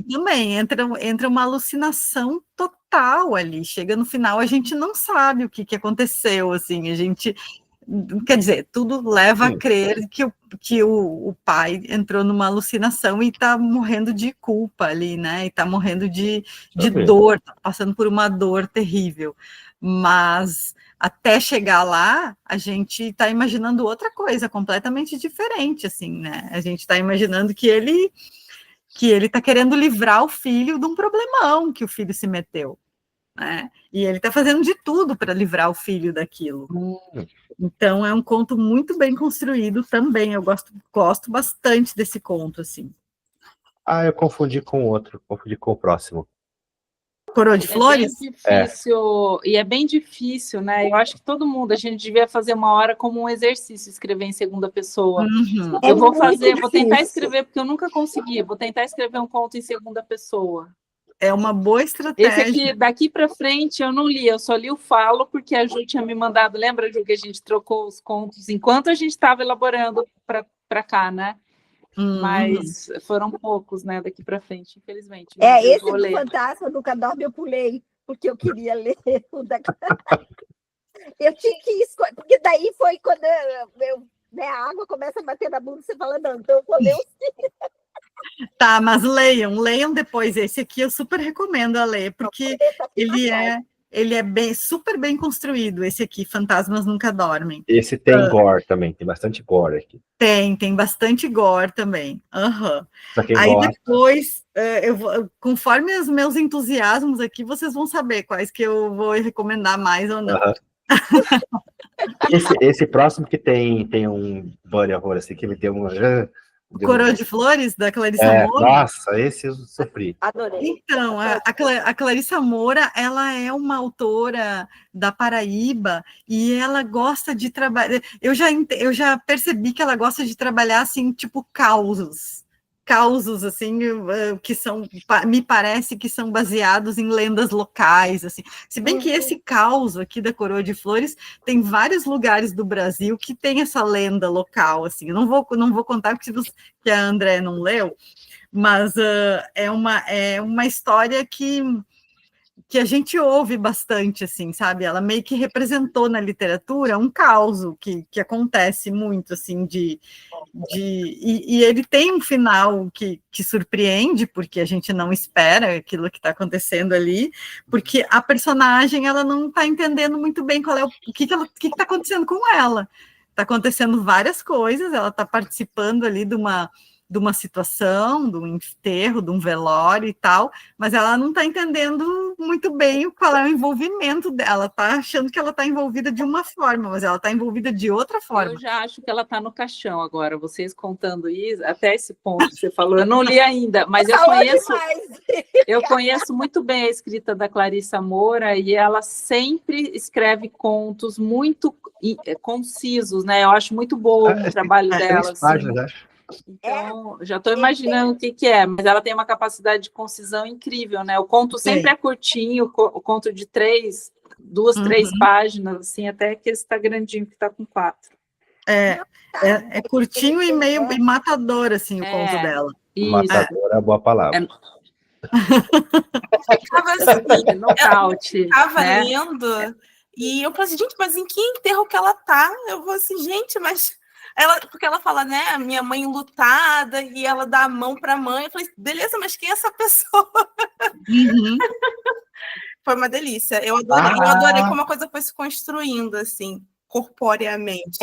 também entra uma alucinação total ali. Chega no final, a gente não sabe o que aconteceu, assim, a gente... Quer dizer, tudo leva a crer que o pai entrou numa alucinação e está morrendo de culpa ali, né? E está morrendo de dor, tá passando por uma dor terrível. Mas até chegar lá, a gente está imaginando outra coisa completamente diferente, assim, né? A gente está imaginando que ele está querendo livrar o filho de um problemão que o filho se meteu, né? E ele está fazendo de tudo para livrar o filho daquilo. Então, é um conto muito bem construído também. Eu gosto bastante desse conto, assim. Eu confundi com o próximo. Coroa de Flores? É difícil, e é bem difícil, né? Eu acho que todo mundo, a gente devia fazer uma hora como um exercício, escrever em segunda pessoa. Uhum. Eu vou tentar escrever, porque eu nunca consegui, vou tentar escrever um conto em segunda pessoa. É uma boa estratégia. Esse aqui, daqui para frente, eu não li, eu só li o falo, porque a Ju tinha me mandado, lembra, Ju, que a gente trocou os contos enquanto a gente estava elaborando para cá, né? Mas foram poucos, né, daqui para frente, infelizmente. Esse do Fantasma Nunca Dorme eu pulei, porque eu queria ler o da... Eu tinha que escolher, porque daí foi quando a água começa a bater na bunda e você fala, não, então eu vou ler o Tá, mas leiam depois. Esse aqui eu super recomendo a ler, porque ele é super bem construído, esse aqui, Fantasmas Nunca Dormem. Esse tem gore também, tem bastante gore aqui. Tem bastante gore também. Aí gosta. Depois, conforme os meus entusiasmos aqui, vocês vão saber quais que eu vou recomendar mais ou não. Esse próximo que tem um body horror, assim, que me deu uma... Coroa de Flores, da Clarissa Moura. Nossa, esse eu sofri. Adorei. Então, a Clarissa Moura, ela é uma autora da Paraíba e ela gosta de trabalhar... Eu já percebi que ela gosta de trabalhar, assim, tipo, causos, assim, que me parece que são baseados em lendas locais, assim. Se bem que esse caos aqui da Coroa de Flores tem vários lugares do Brasil que tem essa lenda local, assim. Eu não vou contar porque a André não leu, mas é uma história que a gente ouve bastante, assim, sabe? Ela meio que representou na literatura um caos que acontece muito, assim, e ele tem um final que surpreende, porque a gente não espera aquilo que está acontecendo ali, porque a personagem, ela não está entendendo muito bem o que está acontecendo com ela. Está acontecendo várias coisas, ela está participando ali de de uma situação, de um enterro, de um velório e tal, mas ela não está entendendo muito bem qual é o envolvimento dela, está achando que ela está envolvida de uma forma, mas ela está envolvida de outra forma. Eu já acho que ela está no caixão agora, vocês contando isso, até esse ponto que você falou, eu não li ainda, mas eu conheço muito bem a escrita da Clarissa Moura, e ela sempre escreve contos muito concisos, né? Eu acho muito bom o trabalho dela. Páginas, acho. Então, já estou imaginando o que é, mas ela tem uma capacidade de concisão incrível, né? O conto sempre é curtinho, o conto de 2, 3 páginas, assim, até que esse está grandinho, que está com 4. É curtinho e meio matador, assim, o conto dela. Matador é a boa palavra. Ficava lendo, e eu falei assim, gente, mas em que enterro que ela tá? Eu vou assim, gente, mas... porque ela fala, né, minha mãe lutada, e ela dá a mão para a mãe. Eu falei, beleza, mas quem é essa pessoa? Foi uma delícia. Eu adorei como a coisa foi se construindo, assim, corporeamente.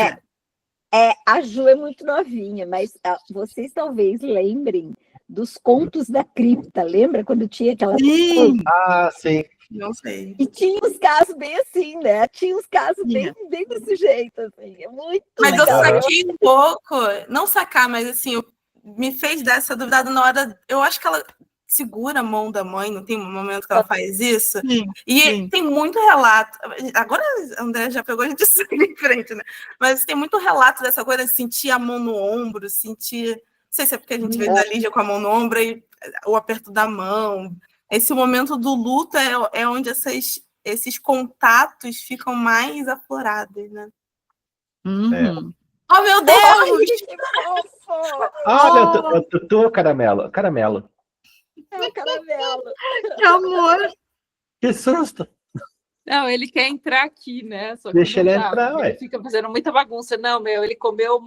A Ju é muito novinha, mas vocês talvez lembrem dos contos da cripta. Lembra quando tinha aquela... Sim. Não sei. E tinha uns casos bem assim, né? Tinha uns casos bem desse jeito, assim. É muito Mas legal. eu saquei um pouco, não sacar, mas assim, me fez dar essa dúvida na hora. Eu acho que ela segura a mão da mãe, não tem um momento que ela faz isso? Sim. Tem muito relato. Agora a André já pegou a gente em frente, né? Mas tem muito relato dessa coisa de sentir a mão no ombro, sentir. Não sei se é porque a gente vê da Lígia com a mão no ombro e o aperto da mão. Esse momento do luto é onde esses contatos ficam mais aflorados, né? Oh, meu Deus! Olha, o Tutu Caramelo. Caramelo. Caramelo. Que amor! Que susto! Não, ele quer entrar aqui, né? Só que deixa ele entrar, ele fica fazendo muita bagunça. Não, ele comeu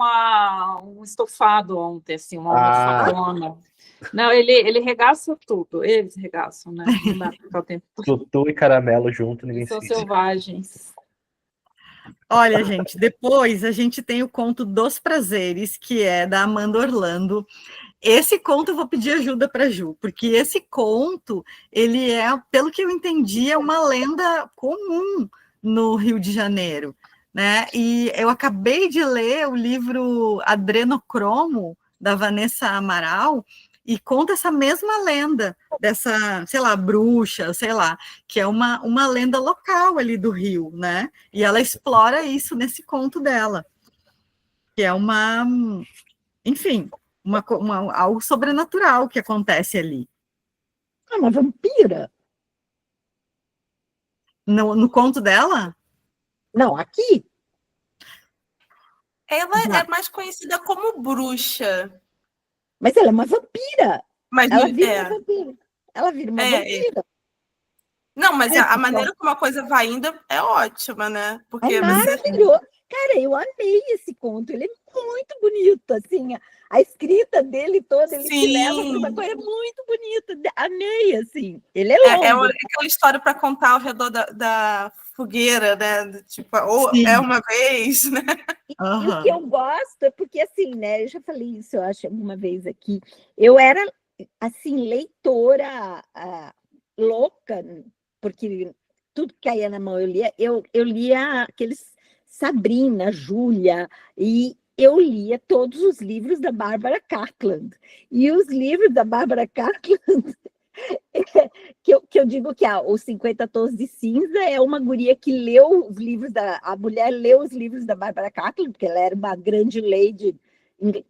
um estofado ontem, assim, uma almofadona. Não, ele regaça tudo. Eles regaçam, né? Não dá pra ficar o tempo todo. Tutu e Caramelo junto, ninguém são selvagens. Olha, gente, depois a gente tem o conto Dos Prazeres, que é da Amanda Orlando. Esse conto eu vou pedir ajuda para a Ju, porque esse conto, ele pelo que eu entendi, é uma lenda comum no Rio de Janeiro, né? E eu acabei de ler o livro Adrenocromo, da Vanessa Amaral, e conta essa mesma lenda dessa, sei lá, bruxa, sei lá, que é uma lenda local ali do Rio, né? E ela explora isso nesse conto dela, que é enfim, algo sobrenatural que acontece ali. Uma vampira? No conto dela? Não, aqui. Ela é mais conhecida como bruxa. Mas ela é uma vampira. Mas ela vira uma vampira. Ela vira uma vampira. Não, mas a maneira como a coisa vai indo é ótima, né? Porque maravilhoso. Cara, eu amei esse conto. Ele é muito bonito, assim. A escrita dele toda, ele te leva para uma coisa muito bonita. Amei, assim. Ele é longo. É aquela história para contar ao redor da fogueira, né? Tipo, é uma vez, né? E o que eu gosto é porque, assim, né? Eu já falei isso, eu acho, alguma vez aqui. Eu era, assim, leitora louca, porque tudo que caía na mão eu lia aqueles Sabrina, Júlia, e eu lia todos os livros da Bárbara Cartland. E os livros da Bárbara Cartland, que eu digo que os 50 Tons de Cinza é uma guria que leu os livros a mulher leu os livros da Bárbara Cartland, porque ela era uma grande lady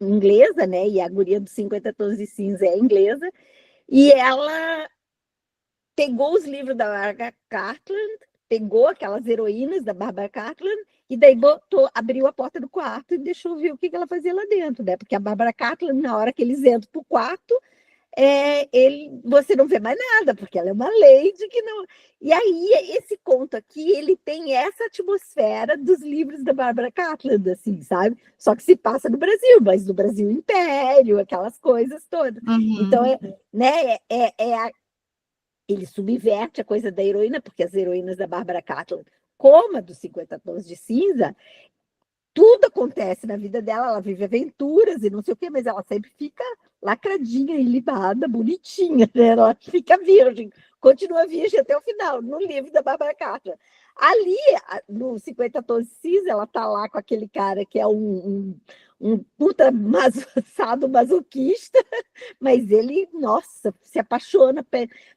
inglesa, né? E a guria dos 50 Tons de Cinza é inglesa, e ela pegou os livros da Bárbara Cartland, pegou aquelas heroínas da Bárbara Cartland e daí abriu a porta do quarto e deixou ver o que ela fazia lá dentro, né? Porque a Bárbara Cartland, na hora que eles entram para o quarto, você não vê mais nada, porque ela é uma lady que não... E aí, esse conto aqui, ele tem essa atmosfera dos livros da Bárbara Cartland, assim, sabe? Só que se passa no Brasil, mas no Brasil Império, aquelas coisas todas. Então, ele subverte a coisa da heroína, porque as heroínas da Bárbara Cartland, como a dos 50 Tons de Cinza, tudo acontece na vida dela, ela vive aventuras e não sei o quê, mas ela sempre fica lacradinha, ilibada, bonitinha, né? Ela fica virgem, continua virgem até o final, no livro da Bárbara Carter. Ali, no 50 Tons de Cinza, ela tá lá com aquele cara que é um puta masoquista, mas ele, nossa, se apaixona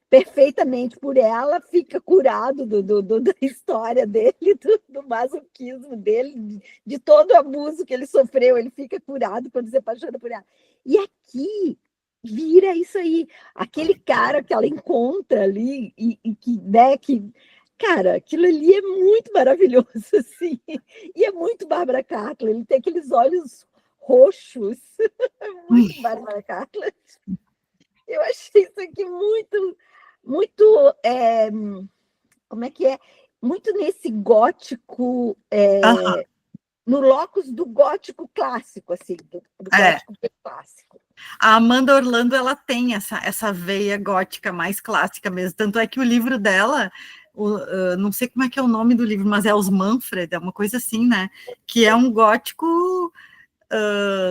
perfeitamente por ela, fica curado da história dele, do masoquismo dele, de todo o abuso que ele sofreu, ele fica curado quando se apaixona por ela. E aqui vira isso aí, aquele cara que ela encontra ali e que, né, que cara, aquilo ali é muito maravilhoso, assim, e é muito Bárbara Carter, ele tem aqueles olhos roxos, muito Bárbara Carter. Eu achei isso aqui muito, como é que é? Muito nesse gótico, no locus do gótico clássico, assim, do gótico clássico. A Amanda Orlando, ela tem essa veia gótica mais clássica mesmo, tanto é que o livro dela, não sei como é que é o nome do livro, mas é Os Manfred, é uma coisa assim, né, que é um gótico,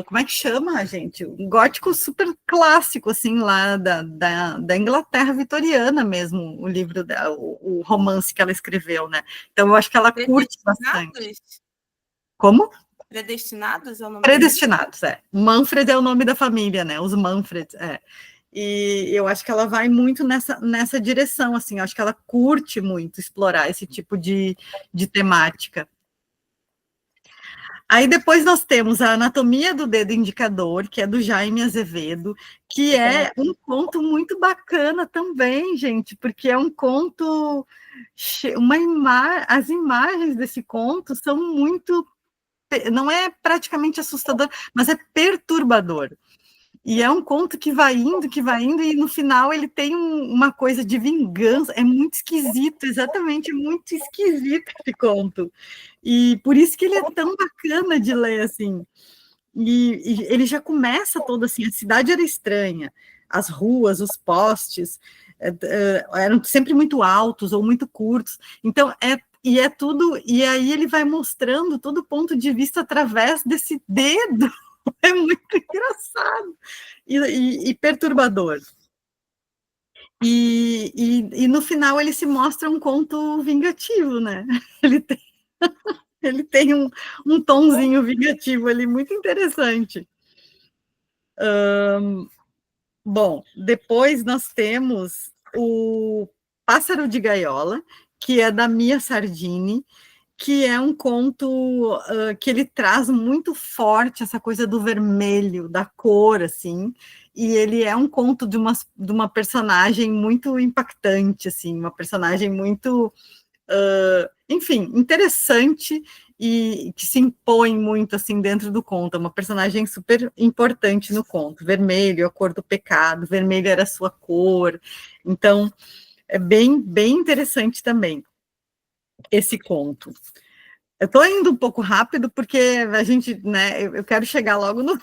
como é que chama, gente? Um gótico super clássico, assim, lá da Inglaterra vitoriana mesmo, o livro dela, o romance que ela escreveu, né, então eu acho que ela curte bastante. Como? Predestinados é o nome Predestinados, Manfred é o nome da família, né? Os Manfred, E eu acho que ela vai muito nessa direção, assim, eu acho que ela curte muito explorar esse tipo de temática. Aí depois nós temos a Anatomia do Dedo Indicador, que é do Jaime Azevedo, que é um conto muito bacana também, gente, porque é um conto, as imagens desse conto são muito, não é praticamente assustador, mas é perturbador. E é um conto que vai indo, e no final ele tem uma coisa de vingança, é muito esquisito, exatamente, muito esquisito esse conto. E por isso que ele é tão bacana de ler, assim. E ele já começa todo assim, a cidade era estranha, as ruas, os postes, eram sempre muito altos ou muito curtos, então é tudo, e aí ele vai mostrando todo o ponto de vista através desse dedo, é muito engraçado e perturbador. E no final ele se mostra um conto vingativo, né? Ele tem um tonzinho vingativo ali, muito interessante. Bom, depois nós temos o Pássaro de Gaiola, que é da Mia Sardini, que é um conto que ele traz muito forte essa coisa do vermelho, da cor, assim, e ele é um conto de uma personagem muito impactante, assim, uma personagem muito, enfim, interessante e que se impõe muito, assim, dentro do conto, é uma personagem super importante no conto, vermelho, a cor do pecado, vermelho era a sua cor, então, é bem, bem interessante também esse conto. Eu estou indo um pouco rápido, porque a gente, né, eu quero chegar logo no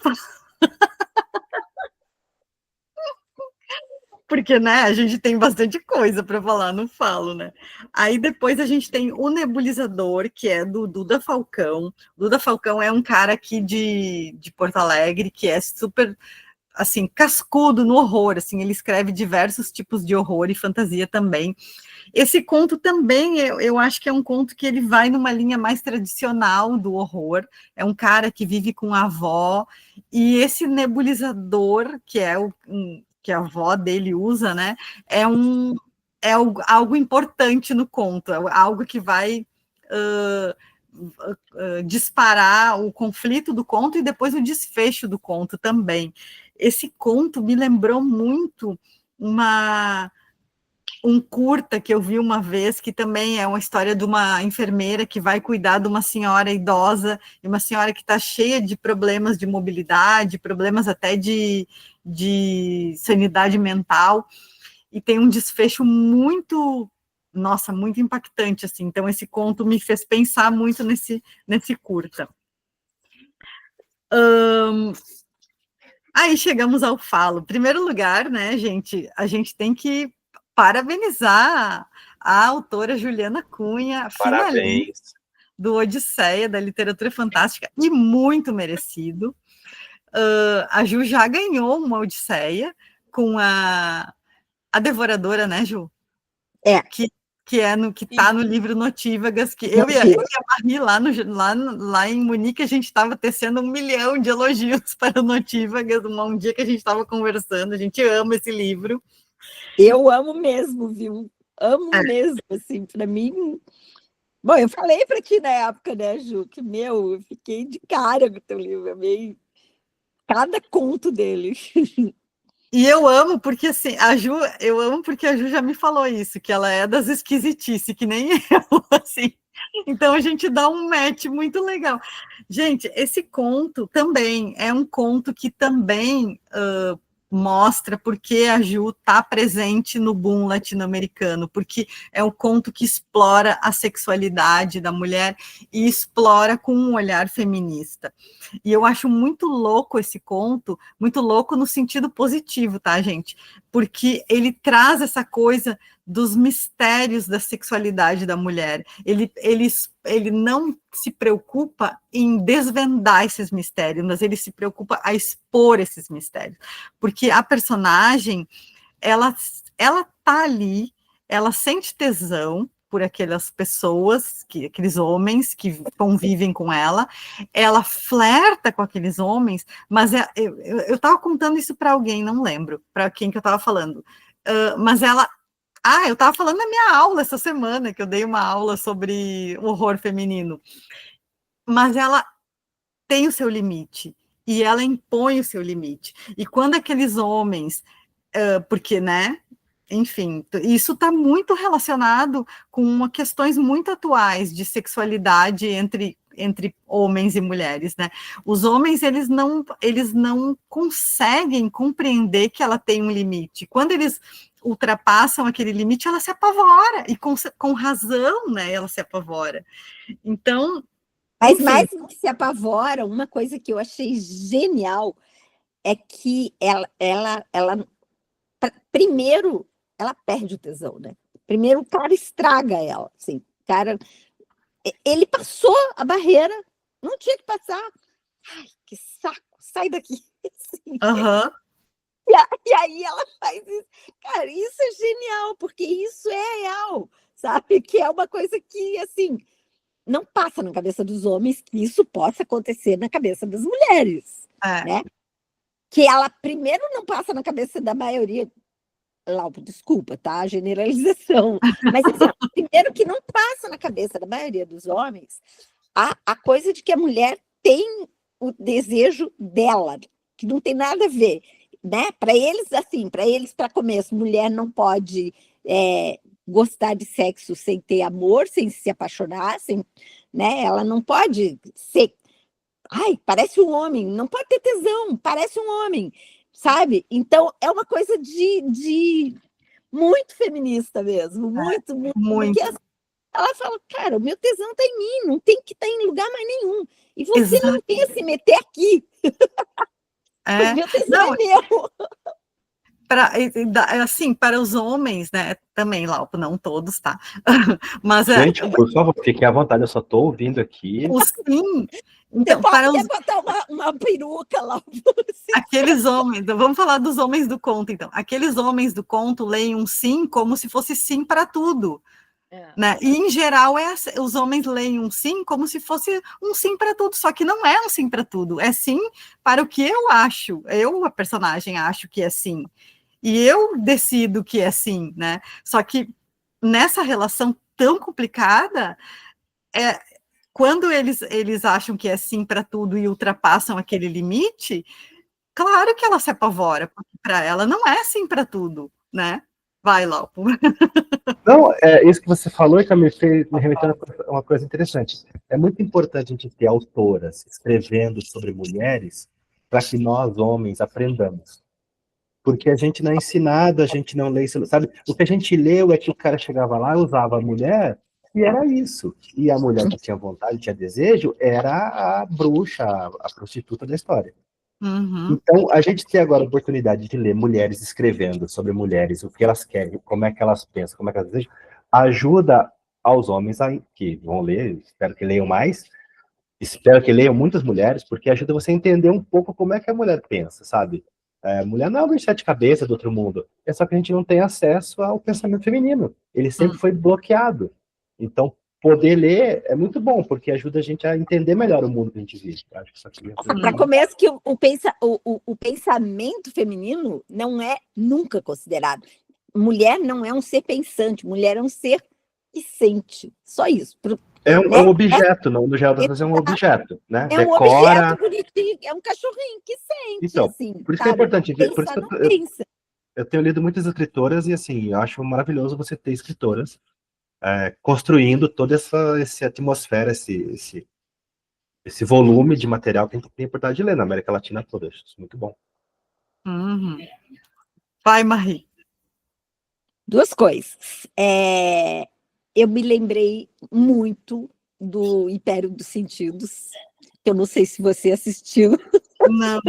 porque, né, a gente tem bastante coisa para falar, não falo, né? Aí depois a gente tem o Nebulizador, que é do Duda Falcão. Duda Falcão é um cara aqui de Porto Alegre, que é super, assim, cascudo no horror, assim, ele escreve diversos tipos de horror e fantasia também. Esse conto também, eu acho que é um conto que ele vai numa linha mais tradicional do horror, é um cara que vive com a avó, e esse nebulizador, que é que a avó dele usa, né, é algo importante no conto, é algo que vai disparar o conflito do conto e depois o desfecho do conto também. Esse conto me lembrou muito um curta que eu vi uma vez, que também é uma história de uma enfermeira que vai cuidar de uma senhora idosa, e uma senhora que está cheia de problemas de mobilidade, problemas até de sanidade mental, e tem um desfecho muito, nossa, muito impactante, assim, então esse conto me fez pensar muito nesse curta. Aí chegamos ao Falo. Em primeiro lugar, né, gente, a gente tem que parabenizar a autora Juliana Cunha, parabéns. do Odisseia, da literatura fantástica, e muito merecido. A Ju já ganhou uma Odisseia com a Devoradora, né, Ju? Que está no livro Notívagas, que eu e a Marie lá em Munique, a gente estava tecendo 1 milhão de elogios para o Notívagas, um dia que a gente estava conversando, a gente ama esse livro. Eu amo mesmo, viu? Amo mesmo, assim, para mim... Bom, eu falei para ti na época, né, Ju, que, eu fiquei de cara com o teu livro, amei cada conto dele. E eu amo porque, assim, a Ju já me falou isso, que ela é das esquisitices, que nem eu, assim. Então, a gente dá um match muito legal. Gente, esse conto também é um conto que também mostra porque a Ju está presente no boom latino-americano, porque é um conto que explora a sexualidade da mulher e explora com um olhar feminista. E eu acho muito louco esse conto, muito louco no sentido positivo, tá, gente? Porque ele traz essa coisa dos mistérios da sexualidade da mulher. Ele não se preocupa em desvendar esses mistérios, mas ele se preocupa a expor esses mistérios. Porque a personagem, ela tá ali, ela sente tesão por aquelas pessoas, aqueles homens que convivem com ela flerta com aqueles homens, mas eu estava contando isso para alguém, não lembro para quem que eu estava falando, mas eu estava falando na minha aula essa semana, que eu dei uma aula sobre horror feminino, mas ela tem o seu limite, e ela impõe o seu limite, e quando aqueles homens, porque, né, enfim, isso está muito relacionado com questões muito atuais de sexualidade entre homens e mulheres, né? Os homens, eles não conseguem compreender que ela tem um limite. Quando eles ultrapassam aquele limite, ela se apavora, e com razão, né, ela se apavora. Então... Mas mais do que se apavora, uma coisa que eu achei genial é que ela primeiro, ela perde o tesão, né? Primeiro o cara estraga ela, assim, o cara... Ele passou a barreira, não tinha que passar. Ai, que saco, sai daqui. Assim. E aí ela faz isso. Cara, isso é genial, porque isso é real, sabe? Que é uma coisa que, assim, não passa na cabeça dos homens, que isso possa acontecer na cabeça das mulheres, né? Que ela primeiro não passa na cabeça da maioria. Laura, desculpa, tá? Generalização. Mas, assim, primeiro que não passa na cabeça da maioria dos homens a coisa de que a mulher tem o desejo dela, que não tem nada a ver, né? Para eles, assim, para começo, mulher não pode gostar de sexo sem ter amor, sem se apaixonar, né? Ela não pode ser... Ai, parece um homem, não pode ter tesão, parece um homem, sabe? Então, é uma coisa de muito feminista mesmo, muito. Porque ela fala, cara, o meu tesão está em mim, não tem que estar em lugar mais nenhum. E você não tem que se meter aqui. O meu tesão é meu. Assim, para os homens, né, também, Laupo, não todos, tá? Mas, gente, por favor, fiquem à vontade, eu só estou ouvindo aqui. Sim. Então, você pode botar uma peruca lá. Aqueles homens, vamos falar dos homens do conto, então. Aqueles homens do conto leem um sim como se fosse sim para tudo. Né? E, em geral, os homens leem um sim como se fosse um sim para tudo, só que não é um sim para tudo, é sim para o que eu acho, a personagem, acho que é sim. E eu decido que é sim, né? Só que nessa relação tão complicada, quando eles acham que é sim para tudo e ultrapassam aquele limite, claro que ela se apavora, porque para ela não é sim para tudo, né? Vai, Laupo. Não, isso que você falou e me remetendo a uma coisa interessante. É muito importante a gente ter autoras escrevendo sobre mulheres para que nós, homens, aprendamos. Porque a gente não é ensinado, a gente não lê, sabe? O que a gente leu é que o cara chegava lá, usava a mulher, e era isso. E a mulher que tinha vontade, tinha desejo, era a bruxa, a prostituta da história. Então, a gente tem agora a oportunidade de ler mulheres escrevendo sobre mulheres, o que elas querem, como é que elas pensam, como é que elas desejam, ajuda aos homens que vão ler, espero que leiam mais, espero que leiam muitas mulheres, porque ajuda você a entender um pouco como é que a mulher pensa, sabe? Mulher não é um sete cabeças do outro mundo, é só que a gente não tem acesso ao pensamento feminino, ele sempre foi bloqueado. Então, poder ler é muito bom, porque ajuda a gente a entender melhor o mundo que a gente vive. Para começo, que o pensamento feminino não é nunca considerado. Mulher não é um ser pensante, mulher é um ser que sente, só isso. É um objeto, não do geral das coisas, é um objeto, né? É um objeto bonitinho, é um cachorrinho que sente, então, assim. Por isso que é importante ver. Pensar, não pensa. Eu tenho lido muitas escritoras e, assim, eu acho maravilhoso você ter escritoras construindo toda essa atmosfera, esse volume de material que a gente tem oportunidade de ler na América Latina toda. Acho isso muito bom. Uhum. Vai, Marie. Duas coisas. Eu me lembrei muito do Império dos Sentidos. Eu não sei se você assistiu. Não.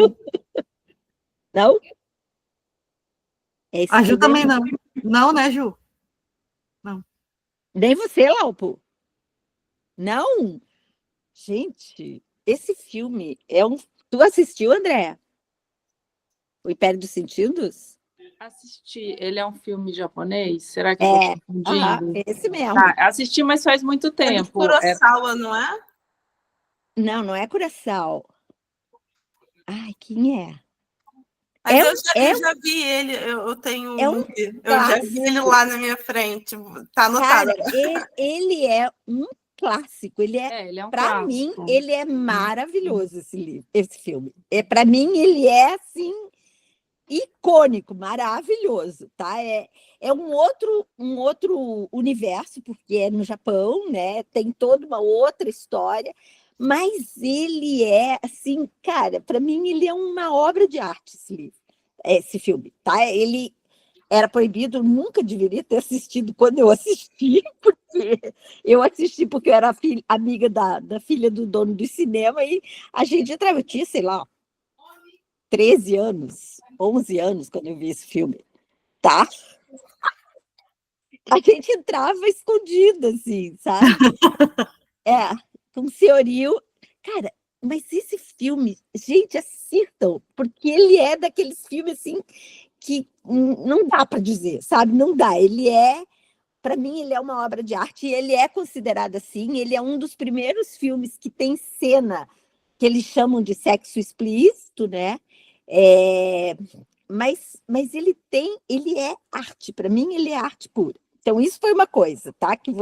Não? A Ju também não. Não, né, Ju? Não. Nem você, Laupo? Não? Gente, esse filme é um... Tu assistiu, André? O Império dos Sentidos? Assisti. Ele é um filme japonês? Será que eu estou confundindo? Esse mesmo. Assisti, mas faz muito tempo. É do Kurosawa, não é? Não, não é Curaçao. Ai, quem é? Mas eu já vi ele, eu tenho. Eu já vi ele lá na minha frente. Tá anotado. Cara, ele é um clássico. Para mim, ele é maravilhoso, esse filme. Para mim, ele é assim icônico, maravilhoso, tá? É um outro universo, porque é no Japão, né? Tem toda uma outra história, mas ele é assim, cara, para mim ele é uma obra de arte, esse filme, tá? Ele era proibido, eu nunca deveria ter assistido quando eu assisti, porque eu era amiga da filha do dono do cinema e a gente entrava, eu tinha, sei lá, 13 anos, 11 anos quando eu vi esse filme, tá? A gente entrava escondida, assim, sabe? Com senhorio. Cara, mas esse filme, gente, assistam, porque ele é daqueles filmes, assim, que não dá para dizer, sabe? Não dá. Para mim, ele é uma obra de arte e ele é considerado assim. Ele é um dos primeiros filmes que tem cena que eles chamam de sexo explícito, né? Mas ele é arte. Para mim, ele é arte pura. Então, isso foi uma coisa, tá? Que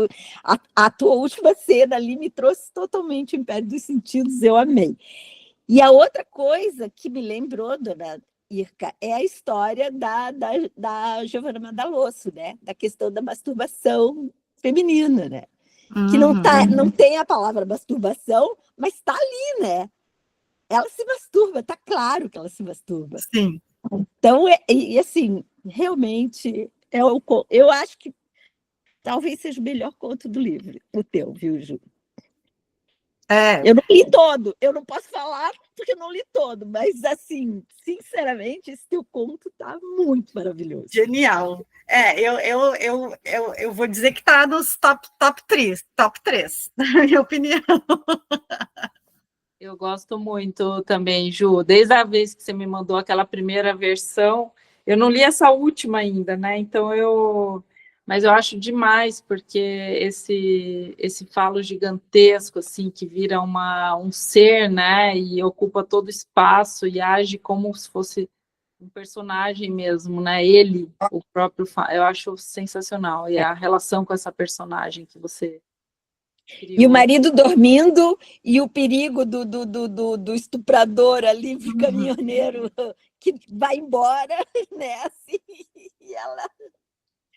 a tua última cena ali me trouxe totalmente o Império dos Sentidos, eu amei. E a outra coisa que me lembrou, dona Irka, é a história da Giovanna Madalosso, né? Da questão da masturbação feminina, né? Que não tem a palavra masturbação, mas está ali, né? Ela se masturba, tá claro que ela se masturba. Sim. Então, assim, realmente, eu acho que talvez seja o melhor conto do livro, o teu, viu, Ju? Eu não li todo, eu não posso falar porque eu não li todo, mas, assim, sinceramente, esse teu conto tá muito maravilhoso. Genial. Eu vou dizer que tá nos top 3, na minha opinião. Eu gosto muito também, Ju. Desde a vez que você me mandou aquela primeira versão, eu não li essa última ainda, né? Mas eu acho demais, porque esse falo gigantesco, assim, que vira um ser, né? E ocupa todo o espaço e age como se fosse um personagem mesmo, né? Ele, o próprio, eu acho sensacional. E a relação com essa personagem que você criou. E o marido dormindo e o perigo do estuprador ali, do caminhoneiro que vai embora, né? Assim, e ela...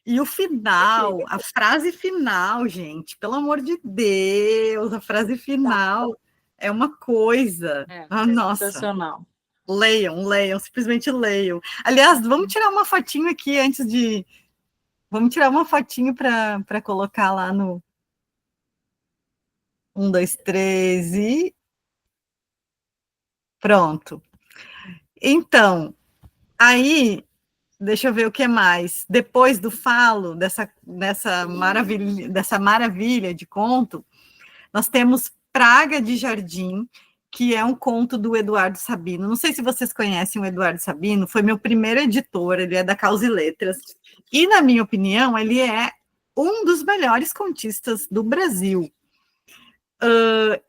E o final, a frase final, gente, pelo amor de Deus, a frase final é uma coisa. Nossa. Sensacional. Leiam, simplesmente leiam. Aliás, vamos tirar uma fotinho aqui antes de... Vamos tirar uma fotinho para colocar lá no... 1, 2, 3 e... Pronto. Então, aí... Deixa eu ver o que mais. Depois do Falo, dessa maravilha de conto, nós temos Praga de Jardim, que é um conto do Eduardo Sabino. Não sei se vocês conhecem o Eduardo Sabino, foi meu primeiro editor, ele é da Causa e Letras. E, na minha opinião, ele é um dos melhores contistas do Brasil.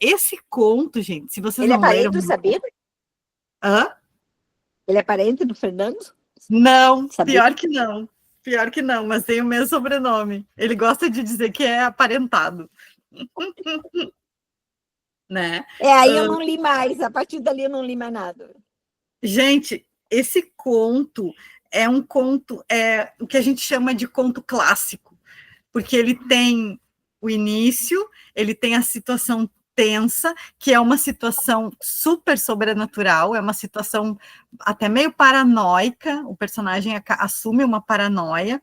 Esse conto, gente, se vocês não leram... Ele é parente do Sabino? Hã? Ele é parente do Fernando? Não, pior que não. Pior que não, mas tem o mesmo sobrenome. Ele gosta de dizer que é aparentado. Né? Aí eu não li mais, a partir dali eu não li mais nada. Gente, esse conto é um conto, o que a gente chama de conto clássico, porque ele tem o início, ele tem a situação tensa, que é uma situação super sobrenatural, é uma situação até meio paranoica, o personagem assume uma paranoia,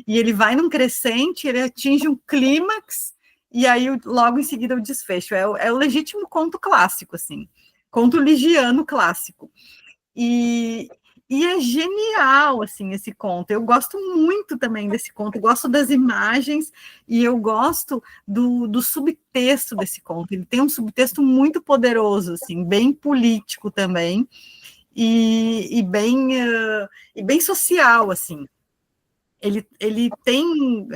e ele vai num crescente, ele atinge um clímax, e aí logo em seguida o desfecho, é o legítimo conto clássico, assim, conto ligiano clássico, e é genial, assim, esse conto. Eu gosto muito também desse conto, eu gosto das imagens e eu gosto do subtexto desse conto. Ele tem um subtexto muito poderoso, assim, bem político também e bem social, assim. Ele tem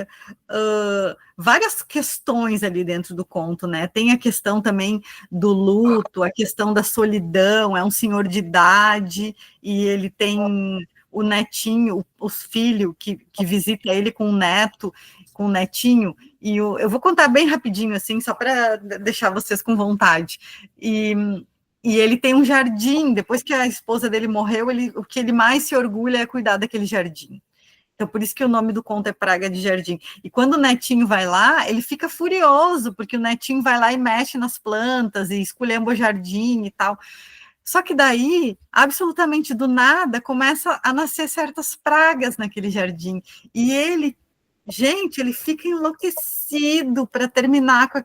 várias questões ali dentro do conto, né? Tem a questão também do luto, a questão da solidão, é um senhor de idade, e ele tem o netinho, os filhos que visita ele com o netinho, e eu vou contar bem rapidinho, assim, só para deixar vocês com vontade. E ele tem um jardim, depois que a esposa dele morreu, o que ele mais se orgulha é cuidar daquele jardim. Então, por isso que o nome do conto é Praga de Jardim. E quando o netinho vai lá, ele fica furioso, porque o netinho vai lá e mexe nas plantas, e esculhamba o jardim e tal. Só que daí, absolutamente do nada, começa a nascer certas pragas naquele jardim. E ele fica enlouquecido para terminar com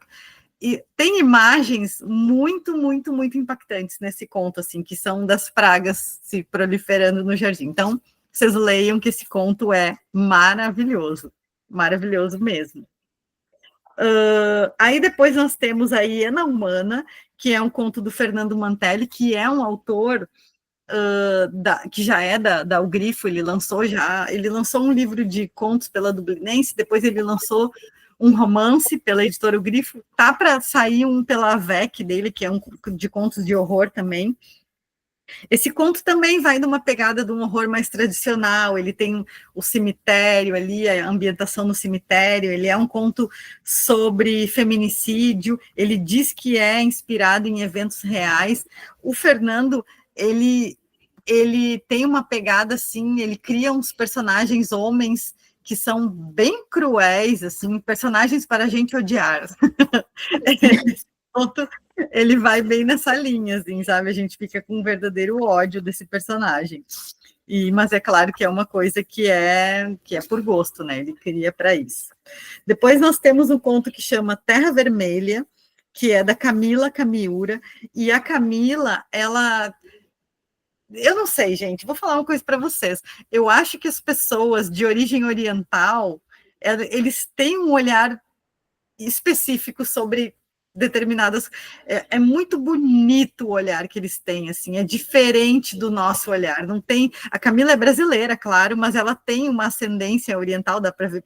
E tem imagens muito, muito, muito impactantes nesse conto, assim, que são das pragas se proliferando no jardim. Então, vocês leiam que esse conto é maravilhoso, maravilhoso mesmo. Aí depois nós temos a Hiena Humana, que é um conto do Fernando Mantelli, que é um autor que já é da O Grifo, ele lançou um livro de contos pela Dublinense, depois ele lançou um romance pela editora O Grifo, tá para sair um pela AVEC dele, que é um de contos de horror também. Esse conto também vai numa pegada de um horror mais tradicional, ele tem o cemitério ali, a ambientação no cemitério, ele é um conto sobre feminicídio, ele diz que é inspirado em eventos reais. O Fernando, ele tem uma pegada assim, ele cria uns personagens homens que são bem cruéis, assim, personagens para a gente odiar. Esse conto, ele vai bem nessa linha, assim, sabe? A gente fica com um verdadeiro ódio desse personagem. Mas é claro que é uma coisa que é por gosto, né? Ele cria para isso. Depois nós temos um conto que chama Terra Vermelha, que é da Camila Camiura, e a Camila, eu não sei, gente, vou falar uma coisa para vocês. Eu acho que as pessoas de origem oriental, eles têm um olhar específico sobre determinadas... É muito bonito o olhar que eles têm, assim, é diferente do nosso olhar. Não tem... A Camila é brasileira, claro, mas ela tem uma ascendência oriental, dá para ver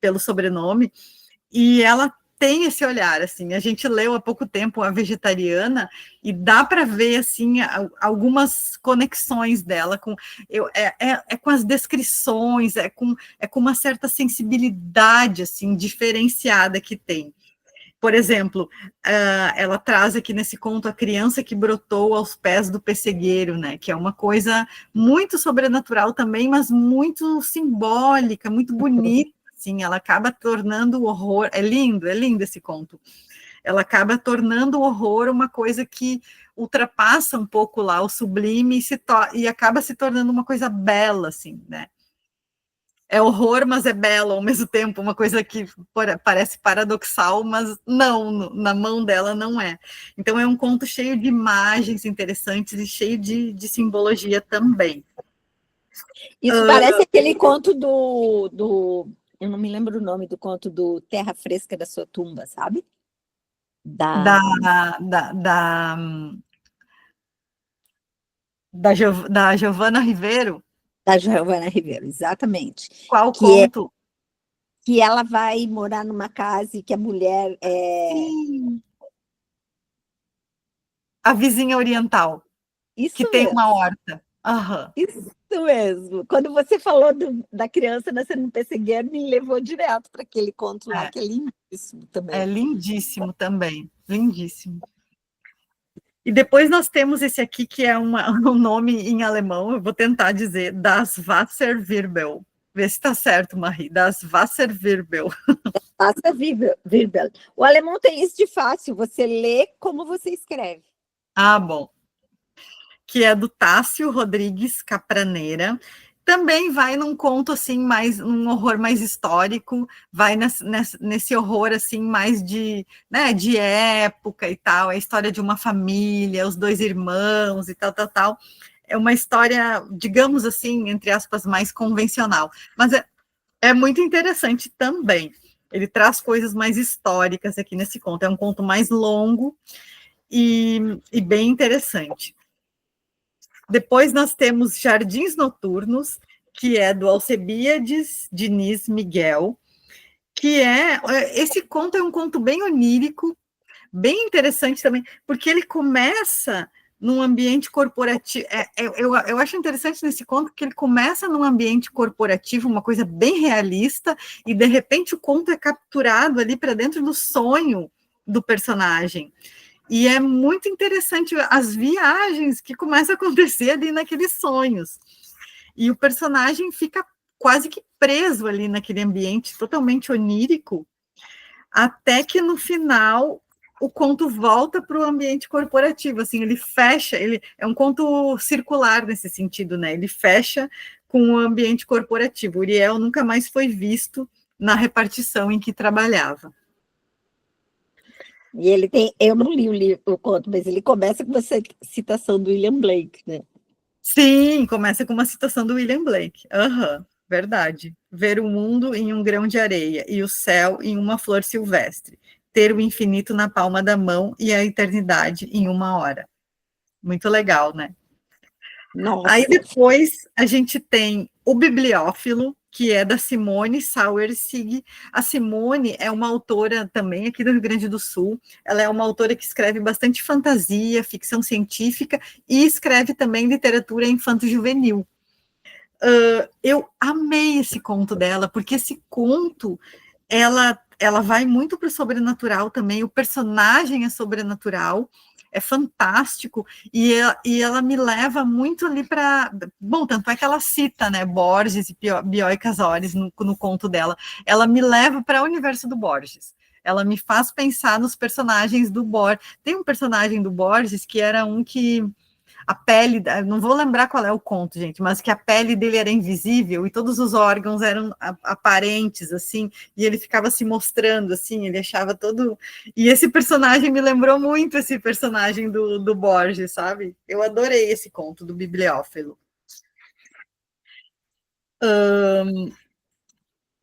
pelo sobrenome, e ela tem esse olhar, assim, a gente leu há pouco tempo A Vegetariana e dá para ver, assim, algumas conexões dela com com as descrições, é com uma certa sensibilidade, assim, diferenciada que tem. Por exemplo, ela traz aqui nesse conto a criança que brotou aos pés do pessegueiro, né, que é uma coisa muito sobrenatural também, mas muito simbólica, muito bonita. Assim, ela acaba tornando o horror, é lindo esse conto, ela acaba tornando o horror uma coisa que ultrapassa um pouco lá o sublime e acaba se tornando uma coisa bela, assim, né? É horror, mas é belo ao mesmo tempo, uma coisa que parece paradoxal, mas não, na mão dela não é. Então é um conto cheio de imagens interessantes e cheio de simbologia também. Isso parece aquele conto do... Eu não me lembro o nome do conto do Terra Fresca da Sua Tumba, sabe? Da Giovana Ribeiro. Da Giovana Ribeiro, exatamente. Qual conto? Que ela vai morar numa casa e que a mulher é... Sim. A Vizinha Oriental. Isso que mesmo. Tem uma horta. Uhum. Isso mesmo. Quando você falou da criança nascendo no pessegueiro, me levou direto para aquele conto lá, que é lindíssimo também. É lindíssimo também. Lindíssimo. E depois nós temos esse aqui, que é um nome em alemão, eu vou tentar dizer, Das Wasserwirbel. Vê se está certo, Marie. Das Wasserwirbel. Wasserwirbel. O alemão tem isso de fácil, você lê como você escreve. Ah, bom. Que é do Tássio Rodrigues Capraneira. Também vai num conto, assim, um horror mais histórico, vai nesse horror, assim, mais de época e tal, é a história de uma família, os 2 irmãos e tal. É uma história, digamos assim, entre aspas, mais convencional, mas é muito interessante também. Ele traz coisas mais históricas aqui nesse conto, é um conto mais longo e bem interessante. Depois nós temos Jardins Noturnos, que é do Alcebiades Diniz Miguel, que esse conto é um conto bem onírico, bem interessante também, porque ele começa num ambiente corporativo. Eu acho interessante nesse conto que ele começa num ambiente corporativo, uma coisa bem realista, e de repente o conto é capturado ali para dentro do sonho do personagem. E é muito interessante as viagens que começam a acontecer ali naqueles sonhos. E o personagem fica quase que preso ali naquele ambiente totalmente onírico, até que no final o conto volta para o ambiente corporativo. Assim, ele fecha, ele é um conto circular nesse sentido, né? Ele fecha com o ambiente corporativo. Uriel nunca mais foi visto na repartição em que trabalhava. E ele tem, eu não li o conto, mas ele começa com uma citação do William Blake, né? Sim, começa com uma citação do William Blake. Verdade. Ver o mundo em um grão de areia e o céu em uma flor silvestre. Ter o infinito na palma da mão e a eternidade em 1 hora. Muito legal, né? Nossa. Aí depois a gente tem O Bibliófilo, que é da Simone Sauersig. A Simone é uma autora também aqui do Rio Grande do Sul. Ela é uma autora que escreve bastante fantasia, ficção científica e escreve também literatura infanto-juvenil. Eu amei esse conto dela, porque esse conto, ela vai muito para o sobrenatural também, o personagem é sobrenatural, é fantástico, e ela me leva muito ali para... Bom, tanto é que ela cita, né, Borges e Bioy Casares no conto dela. Ela me leva para o universo do Borges. Ela me faz pensar nos personagens do Borges. Tem um personagem do Borges que era um que... A pele, não vou lembrar qual é o conto, gente, mas que a pele dele era invisível e todos os órgãos eram aparentes, assim, e ele ficava se mostrando, assim, ele achava todo... E esse personagem me lembrou muito esse personagem do Borges, sabe? Eu adorei esse conto do Bibliófilo.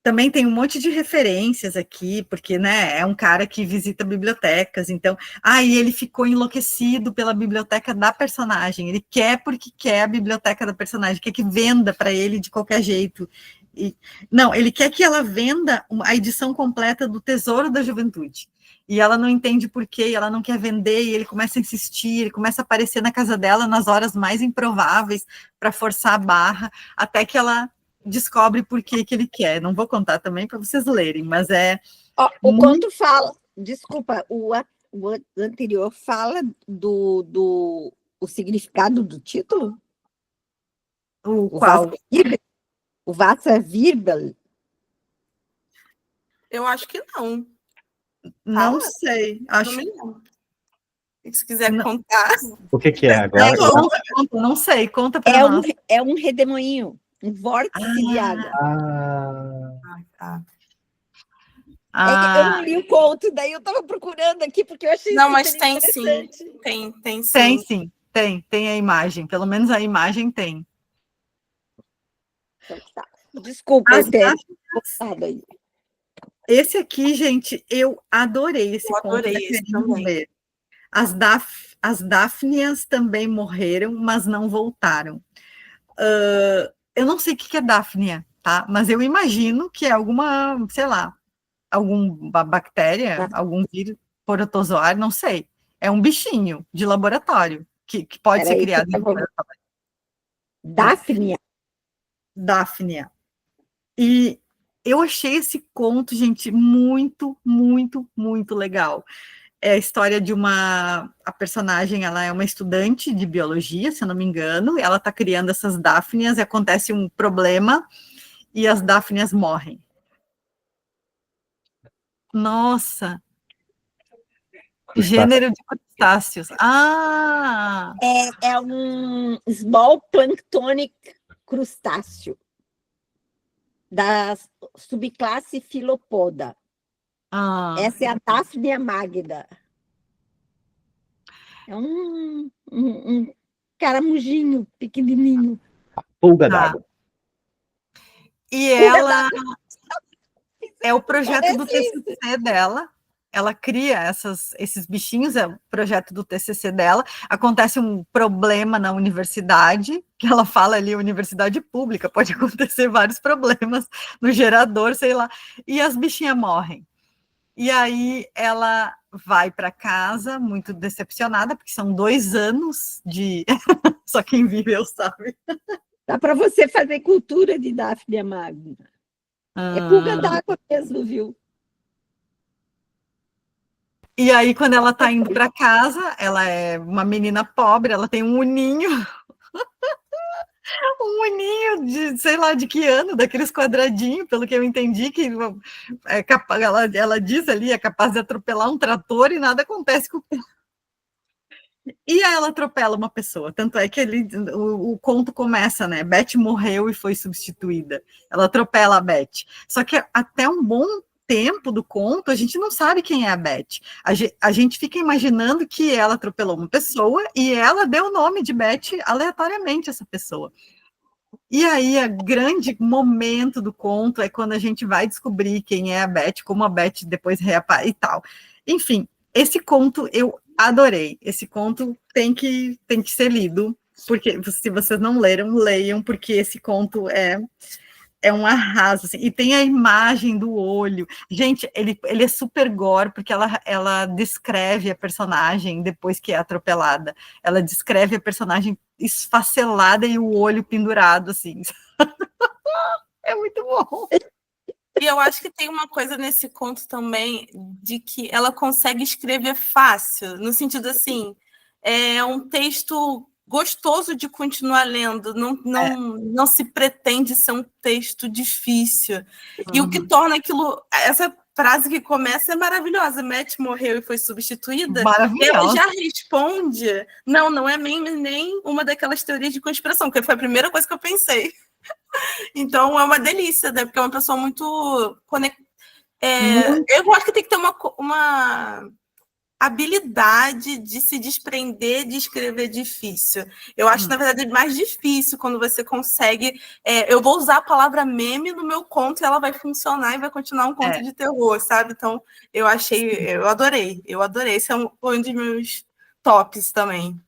Também tem um monte de referências aqui, porque, né, é um cara que visita bibliotecas, então... e ele ficou enlouquecido pela biblioteca da personagem, ele quer porque quer a biblioteca da personagem, quer que venda para ele de qualquer jeito. Não, ele quer que ela venda a edição completa do Tesouro da Juventude, e ela não entende por quê, e ela não quer vender, e ele começa a insistir, ele começa a aparecer na casa dela nas horas mais improváveis, para forçar a barra, até que ela... descobre por que ele quer. Não vou contar também para vocês lerem, mas o conto fala, desculpa, o anterior fala do significado do título? Qual? O Wasserwirbel? Eu acho que não. Não sei. Acho... Se quiser contar. O que é agora? Não sei, conta para nós. É um redemoinho. Um vórtice de água. Tá. Eu não li o conto, daí eu estava procurando aqui, porque eu achei não, mas tem sim. Tem sim. Tem a imagem, pelo menos a imagem tem. Então, tá. Desculpa, aí. Esse aqui, gente, eu adorei esse conto. Adorei esse também. As Dáfnias também morreram, mas não voltaram. Eu não sei o que é Dáfnia, tá? Mas eu imagino que é alguma, sei lá, alguma bactéria, algum vírus, protozoário, não sei. É um bichinho de laboratório que pode ser criado em laboratório. Dáfnia. E eu achei esse conto, gente, muito, muito, muito legal. É a história de a personagem, ela é uma estudante de biologia, se eu não me engano, ela está criando essas Dáfnias, e acontece um problema, e as Dáfnias morrem. Nossa! Gênero de crustáceos. É um small planktonic crustáceo da subclasse Filopoda. Essa é a Daphnia magda. É um caramujinho pequenininho. Pulga d'água. E ela é o projeto do TCC dela. Ela cria esses bichinhos, é o projeto do TCC dela. Acontece um problema na universidade, que ela fala ali, universidade pública, pode acontecer vários problemas no gerador, sei lá, e as bichinhas morrem. E aí ela vai para casa, muito decepcionada, porque são 2 anos de... Só quem viveu sabe. Dá para você fazer cultura de Daphnia magna. É pulga d'água mesmo, viu? E aí, quando ela está indo para casa, ela é uma menina pobre, ela tem um uninho, um uninho de, sei lá, de que ano, daqueles quadradinhos, pelo que eu entendi, que é capaz, ela diz ali, é capaz de atropelar um trator e nada acontece com ele. E aí ela atropela uma pessoa, tanto é que o conto começa, né? Beth morreu e foi substituída. Ela atropela a Beth. Só que até um bom tempo do conto, a gente não sabe quem é a Beth. A gente fica imaginando que ela atropelou uma pessoa e ela deu o nome de Beth aleatoriamente a essa pessoa. E aí, o grande momento do conto é quando a gente vai descobrir quem é a Beth, como a Beth depois reaparece e tal. Enfim, esse conto eu adorei. Esse conto tem que ser lido, porque se vocês não leram, leiam, porque esse conto é um arraso, assim, e tem a imagem do olho. Gente, ele é super gore, porque ela descreve a personagem depois que é atropelada. Ela descreve a personagem esfacelada e o olho pendurado, assim. É muito bom. E eu acho que tem uma coisa nesse conto também, de que ela consegue escrever fácil, no sentido assim, é um texto gostoso de continuar lendo, não se pretende ser um texto difícil. E o que torna aquilo... Essa frase que começa é maravilhosa. Matt morreu e foi substituída. Ela já responde... Não é nem uma daquelas teorias de conspiração, porque foi a primeira coisa que eu pensei. Então, é uma delícia, né? Porque é uma pessoa muito... Eu acho que tem que ter uma habilidade de se desprender de escrever difícil. Eu acho, na verdade, mais difícil quando você consegue... eu vou usar a palavra meme no meu conto e ela vai funcionar e vai continuar um conto de terror, sabe? Então, eu adorei. Esse é um dos meus tops também.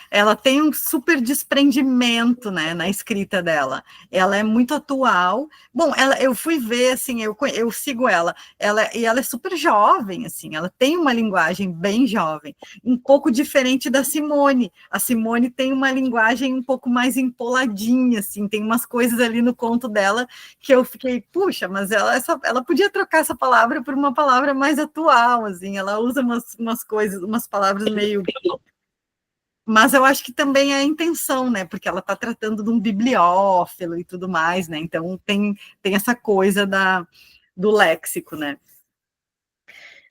Ela tem um super desprendimento, né, na escrita dela. Ela é muito atual. Bom, eu fui ver, assim, eu sigo ela, e ela é super jovem, assim, ela tem uma linguagem bem jovem, um pouco diferente da Simone. A Simone tem uma linguagem um pouco mais empoladinha, assim, tem umas coisas ali no conto dela que eu fiquei, puxa, mas ela podia trocar essa palavra por uma palavra mais atual, assim, ela usa umas coisas, umas palavras meio... Mas eu acho que também é a intenção, né? Porque ela está tratando de um bibliófilo e tudo mais, né? Então tem essa coisa do léxico, né?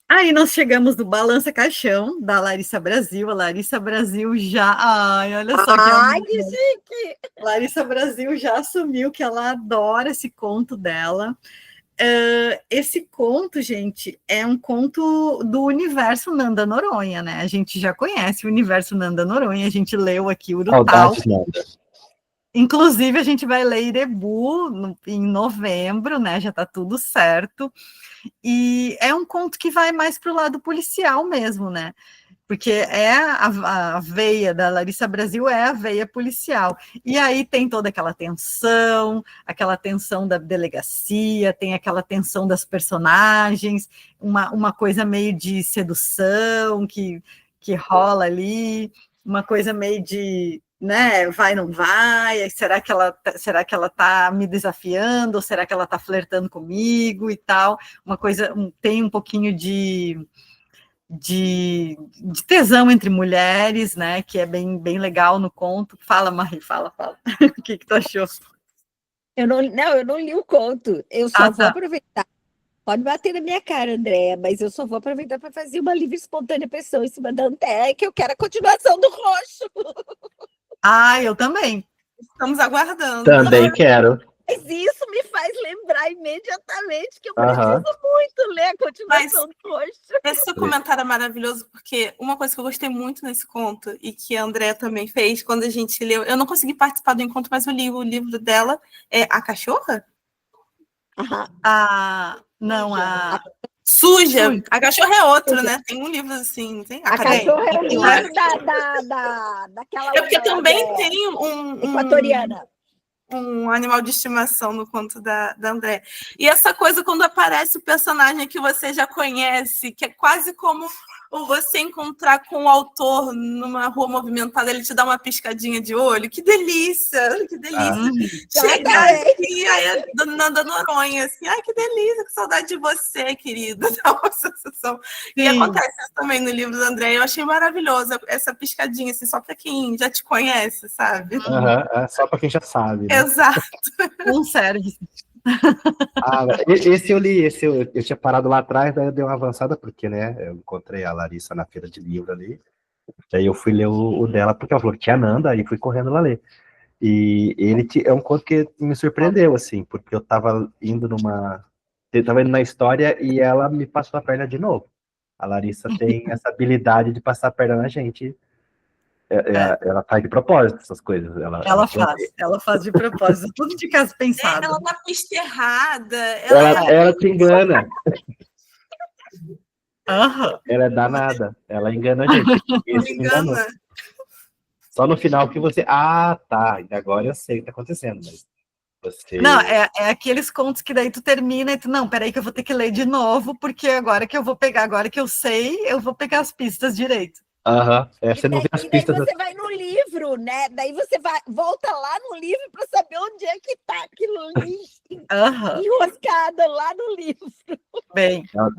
Aí nós chegamos no Balança Caixão, da Larissa Brasil. A Larissa Brasil já... Ai, olha só que chique! Larissa Brasil já assumiu que ela adora esse conto dela. Esse conto, gente, é um conto do universo Nanda Noronha, né? A gente já conhece o universo Nanda Noronha, a gente leu aqui o Urutau. Inclusive, a gente vai ler Irebu em novembro, né? Já está tudo certo. E é um conto que vai mais para o lado policial mesmo, né? Porque a veia da Larissa Brasil é a veia policial. E aí tem toda aquela tensão da delegacia, tem aquela tensão das personagens, uma coisa meio de sedução que rola ali, uma coisa meio de, né, vai, não vai, será que ela tá me desafiando, ou será que ela tá flertando comigo e tal, uma coisa, tem um pouquinho de tesão entre mulheres, né, que é bem legal no conto. Fala, Marie, fala. O que tu achou? Eu não li o conto, eu só vou aproveitar. Pode bater na minha cara, Andréa, mas eu só vou aproveitar para fazer uma livre espontânea pressão em cima da Andréa, que eu quero a continuação do Roxo. Eu também. Estamos aguardando. Também quero. Mas isso me faz lembrar imediatamente que eu preciso muito ler a continuação do Roxo. Esse seu comentário é maravilhoso, porque uma coisa que eu gostei muito nesse conto, e que a Andréa também fez, quando a gente leu, eu não consegui participar do encontro, mas eu li o livro dela, é A Cachorra? Não, Suja. A Cachorra é outro, né? Tem um livro assim. Tem a Cachorra é um livro daquela... É porque também tem equatoriana. Um animal de estimação no conto da André. E essa coisa, quando aparece o personagem que você já conhece, que é quase como você encontrar com o autor numa rua movimentada, ele te dá uma piscadinha de olho. Que delícia! Que delícia! Chegar aqui, aí, Nanda Noronha, assim, ai, que delícia, que saudade de você, querido. Dá uma sensação. E acontece isso também no livro do André. Eu achei maravilhoso essa piscadinha, assim, só para quem já te conhece, sabe? Só para quem já sabe. Né? Exato. Um service. Esse eu li, eu tinha parado lá atrás, daí eu dei uma avançada, porque, né, eu encontrei a Larissa na feira de livro ali, daí eu fui ler o dela, porque ela falou que tinha Nanda, aí fui correndo lá ler. E ele é um conto que me surpreendeu, assim, porque eu tava indo na história e ela me passou a perna de novo. A Larissa tem essa habilidade de passar a perna na gente. Ela faz de propósito essas coisas. Ela faz de propósito, tudo de caso pensado. Ela dá pista errada. Ela te engana. Ela é danada. Ela engana a gente. Engana. Só no final que você... tá. Agora eu sei o que tá acontecendo. Mas você... Não, é aqueles contos que daí tu termina e tu... Não, peraí que eu vou ter que ler de novo, porque agora que eu sei, eu vou pegar as pistas direito. Você não vê as pistas. Daí você vai no livro, né? Daí você volta lá no livro para saber onde é que tá aquilo ali enroscado lá no livro.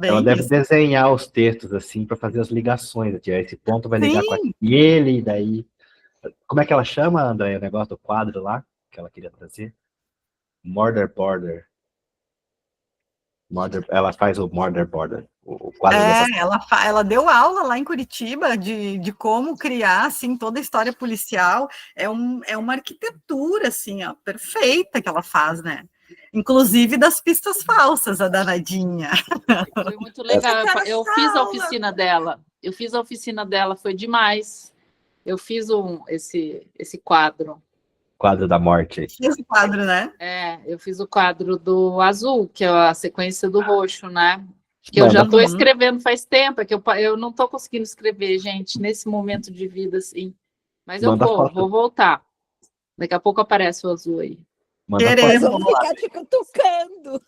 Ela deve desenhar os textos assim para fazer as ligações. Esse ponto vai ligar com aquele, e daí. Como é que ela chama, André, o negócio do quadro lá que ela queria trazer? Murder Border. Ela faz o Murder Border. O quadro ela deu aula lá em Curitiba de como criar assim, toda a história policial. É uma arquitetura assim, ó, perfeita que ela faz, né? Inclusive das pistas falsas, a danadinha. Foi muito legal. Eu fiz a oficina dela. Foi demais. Eu fiz esse quadro. Quadro da morte. Esse quadro, né? Eu fiz o quadro do azul, que é a sequência do roxo, né? Que eu já estou escrevendo faz tempo, que eu não estou conseguindo escrever, gente, nesse momento de vida, assim. Mas eu vou voltar. Daqui a pouco aparece o azul aí. Queremos ficar te cutucando.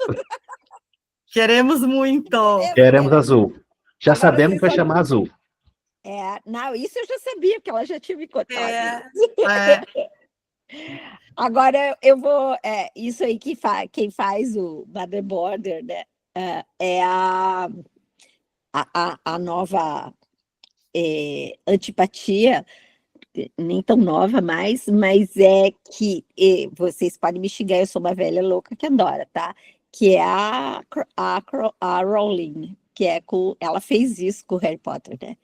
Queremos muito. Queremos azul. Já sabemos que vai chamar azul. Não, isso eu já sabia, porque ela já tinha me contado. Agora eu vou. Isso aí quem faz o Mother Border, né? É a nova antipatia, nem tão nova mais, mas é que vocês podem me xingar, eu sou uma velha louca que adora, tá? Que é a Rowling, que ela fez isso com o Harry Potter, né?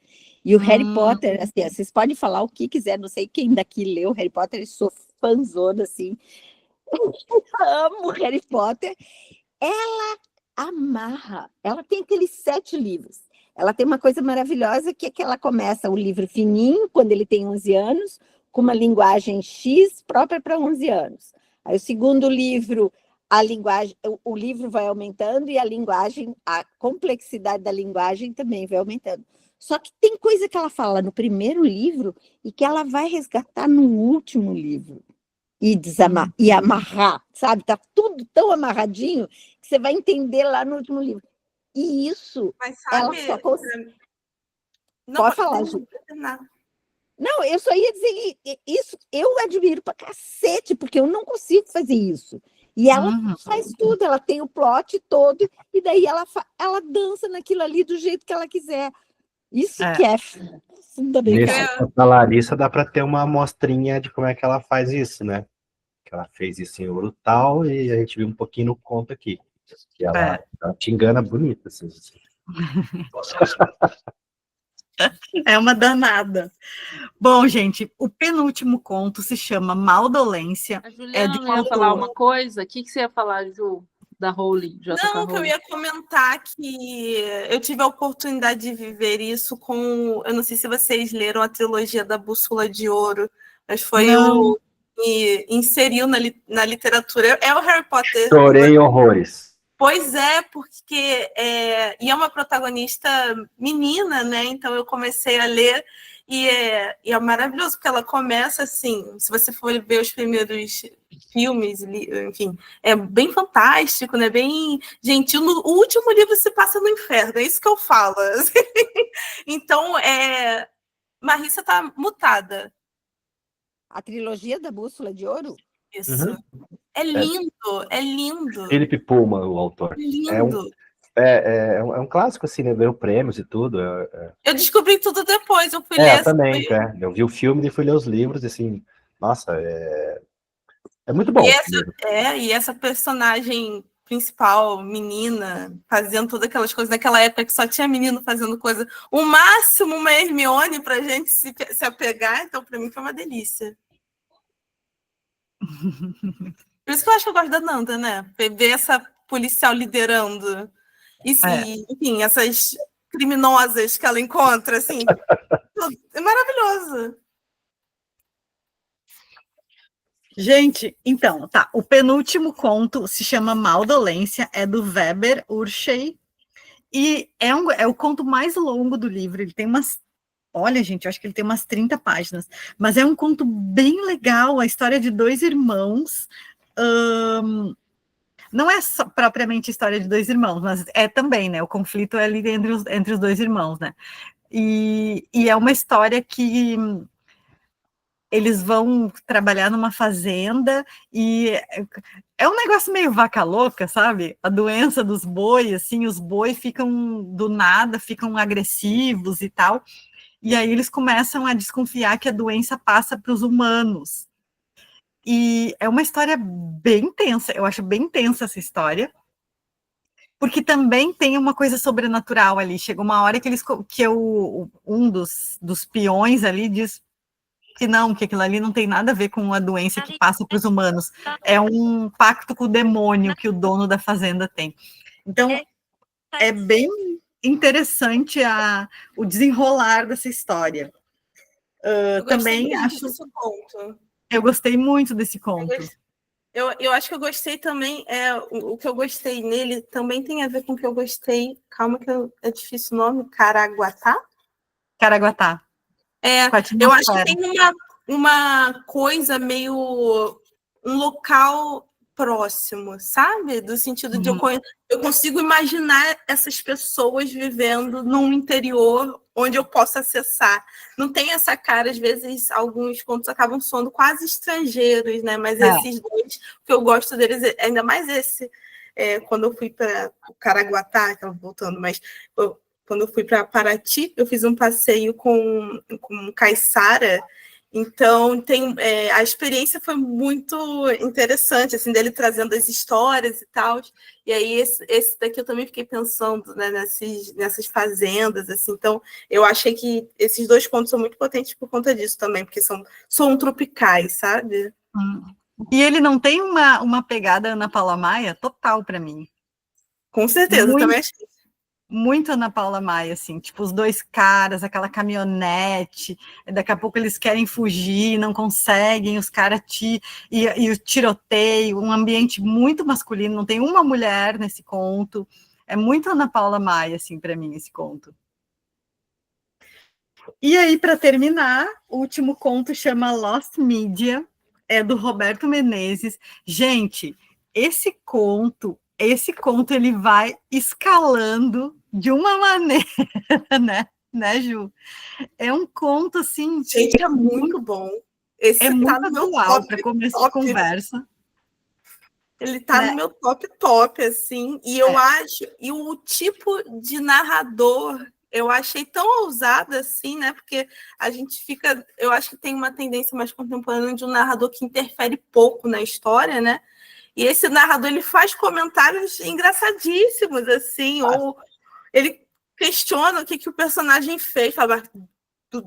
E o Harry Potter, assim, vocês podem falar o que quiser, não sei quem daqui leu Harry Potter, eu sou fãzona, assim. Eu amo o Harry Potter. Ela amarra, ela tem aqueles 7 livros. Ela tem uma coisa maravilhosa, que é que ela começa o livro fininho, quando ele tem 11 anos, com uma linguagem X própria para 11 anos. Aí o segundo livro, a linguagem, o livro vai aumentando e a linguagem, a complexidade da linguagem também vai aumentando. Só que tem coisa que ela fala no primeiro livro e que ela vai resgatar no último livro. E amarrar, sabe? Tá tudo tão amarradinho que você vai entender lá no último livro. E isso, mas sabe, ela só consegue... Não, pode falar, Ju. Não, eu só ia dizer isso, eu admiro pra cacete, porque eu não consigo fazer isso. E ela faz tudo, ela tem o plot todo, e daí ela dança naquilo ali do jeito que ela quiser. Isso que é fundamental. Na Larissa dá para ter uma amostrinha de como é que ela faz isso, né? Que ela fez isso em Urutau e a gente viu um pouquinho no conto aqui. Que ela te engana bonito, assim. É uma danada. Bom, gente, o penúltimo conto se chama Maldolência. A Juliana não ia falar uma coisa? O que você ia falar, Ju, da Rowling? Não, que eu ia comentar que eu tive a oportunidade de viver isso com... Eu não sei se vocês leram a trilogia da Bússola de Ouro, mas foi o que inseriu na literatura. É o Harry Potter. Chorei horrores. Pois é, porque e é uma protagonista menina, né? Então eu comecei a ler e é maravilhoso, porque ela começa assim, se você for ver os primeiros filmes, enfim, é bem fantástico, né? Bem gentil. O último livro se passa no inferno, é isso que eu falo. Então, Marissa tá mutada. A trilogia da Bússola de Ouro? Isso. É lindo, é lindo. Philip Pullman, o autor. Lindo. É um clássico, assim, né? Ganhou prêmios e tudo. Eu descobri tudo depois, eu fui ler. Eu também, eu vi o filme e fui ler os livros, assim, nossa, é muito bom. E essa personagem principal, menina, fazendo todas aquelas coisas, naquela época que só tinha menino fazendo coisa, o máximo uma Hermione pra gente se apegar, então pra mim foi uma delícia. Por isso que eu acho que eu gosto da Nanda, né? Ver essa policial liderando. Enfim, essas criminosas que ela encontra, assim. É maravilhoso. Gente, então, tá. O penúltimo conto se chama Maldolência, é do Weber Urshey. E é o conto mais longo do livro. Ele tem umas... Olha, gente, eu acho que ele tem umas 30 páginas. Mas é um conto bem legal, a história de dois irmãos... não é só propriamente a história de dois irmãos, mas é também, né? O conflito é ali entre os dois irmãos, né? E é uma história que eles vão trabalhar numa fazenda e é um negócio meio vaca louca, sabe? A doença dos bois, assim, os bois ficam do nada, ficam agressivos e tal. E aí eles começam a desconfiar que a doença passa para os humanos. E é uma história bem tensa, eu acho bem tensa essa história, porque também tem uma coisa sobrenatural ali. Chega uma hora que um dos peões ali diz que não, que aquilo ali não tem nada a ver com a doença que passa para os humanos, é um pacto com o demônio que o dono da fazenda tem. Então, é bem interessante o desenrolar dessa história. Também acho... Eu gostei muito desse conto. Eu acho que eu gostei também, o que eu gostei nele também tem a ver com o que eu gostei, calma que é difícil o nome, Caraguatá? Caraguatá. Eu acho que tem uma coisa meio, um local próximo, sabe? Do sentido de eu consigo imaginar essas pessoas vivendo num interior onde eu posso acessar. Não tem essa cara, às vezes, alguns contos acabam soando quase estrangeiros, né? Mas esses dois, o que eu gosto deles, ainda mais esse, quando eu fui para o Caraguatá, estava voltando, mas quando eu fui para Paraty, eu fiz um passeio com Caiçara. Então, a experiência foi muito interessante, assim, dele trazendo as histórias e tal. E aí, esse daqui eu também fiquei pensando, né, nessas fazendas, assim. Então, eu achei que esses dois contos são muito potentes por conta disso também, porque são tropicais, sabe? E ele não tem uma pegada Ana Paula Maia total para mim. Com certeza, eu também achei. muito Ana Paula Maia, assim, tipo, os dois caras, aquela caminhonete, daqui a pouco eles querem fugir, não conseguem, os caras e o tiroteio, um ambiente muito masculino, não tem uma mulher nesse conto, é muito Ana Paula Maia, assim, para mim, esse conto. E aí, para terminar, o último conto chama Lost Media, é do Roberto Menezes. Gente, esse conto ele vai escalando de uma maneira, né, Ju? É um conto, assim... Gente, é muito bom. Esse é muito atual para começo de conversa. Ele tá no meu top, assim, e eu acho... E o tipo de narrador... Eu achei tão ousada assim, né? Porque a gente fica... Eu acho que tem uma tendência mais contemporânea de um narrador que interfere pouco na história, né? E esse narrador, ele faz comentários engraçadíssimos, assim, ou ele questiona o que o personagem fez, fala,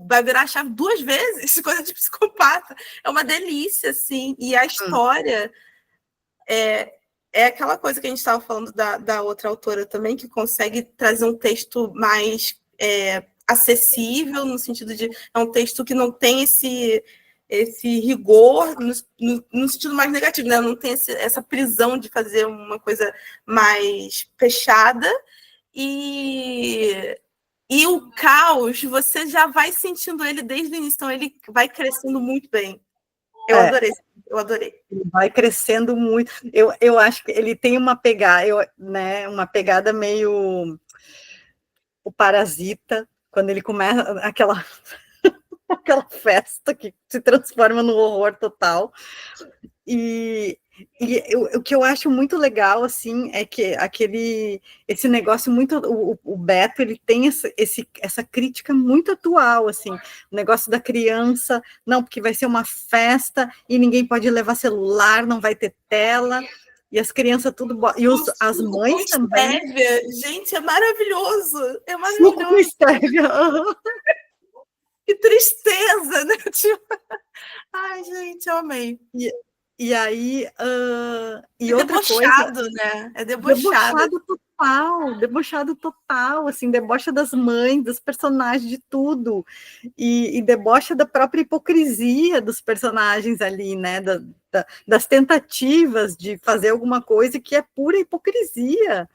vai virar a chave 2 vezes, coisa de psicopata. É uma delícia, assim. E a história é aquela coisa que a gente estava falando da outra autora também, que consegue trazer um texto mais acessível, no sentido de... É um texto que não tem esse rigor, no sentido mais negativo, né? Não tem essa prisão de fazer uma coisa mais fechada. E o caos, você já vai sentindo ele desde o início, então ele vai crescendo muito bem. Eu adorei. Ele vai crescendo muito. Eu acho que ele tem uma pegada, né, uma pegada meio o Parasita, quando ele começa aquela festa que se transforma no horror total. E o que eu acho muito legal, assim, é que esse negócio muito... O Beto, ele tem essa crítica muito atual, assim, o negócio da criança, não, porque vai ser uma festa e ninguém pode levar celular, não vai ter tela, e as crianças tudo... E as mães também... Estévia. Gente, é maravilhoso! É maravilhoso! Suco com estévia! Que tristeza, né? Ai, gente, eu amei. E aí... e outra debochado, coisa, né? É debochado. Debochado total, assim, debocha das mães, dos personagens, de tudo. E debocha da própria hipocrisia dos personagens ali, né? Das tentativas de fazer alguma coisa que é pura hipocrisia.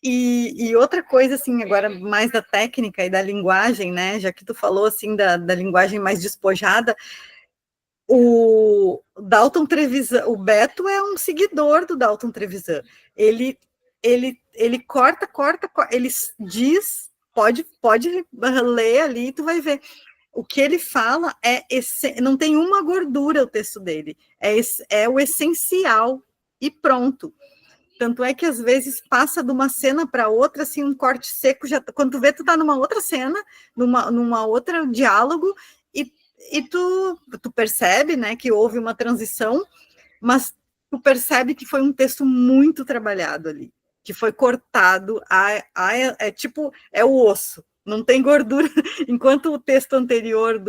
E outra coisa, assim, agora mais da técnica e da linguagem, né? Já que tu falou, assim, da linguagem mais despojada, o Dalton Trevisan, o Beto é um seguidor do Dalton Trevisan. Ele corta, ele diz, pode ler ali, tu vai ver. O que ele fala não tem uma gordura o texto dele, é o essencial e pronto. Tanto é que às vezes passa de uma cena para outra, assim, um corte seco, já, quando tu vê, tu tá numa outra cena, numa outra diálogo, e tu percebe, né, que houve uma transição, mas tu percebe que foi um texto muito trabalhado ali, que foi cortado, é o osso, não tem gordura, enquanto o texto anterior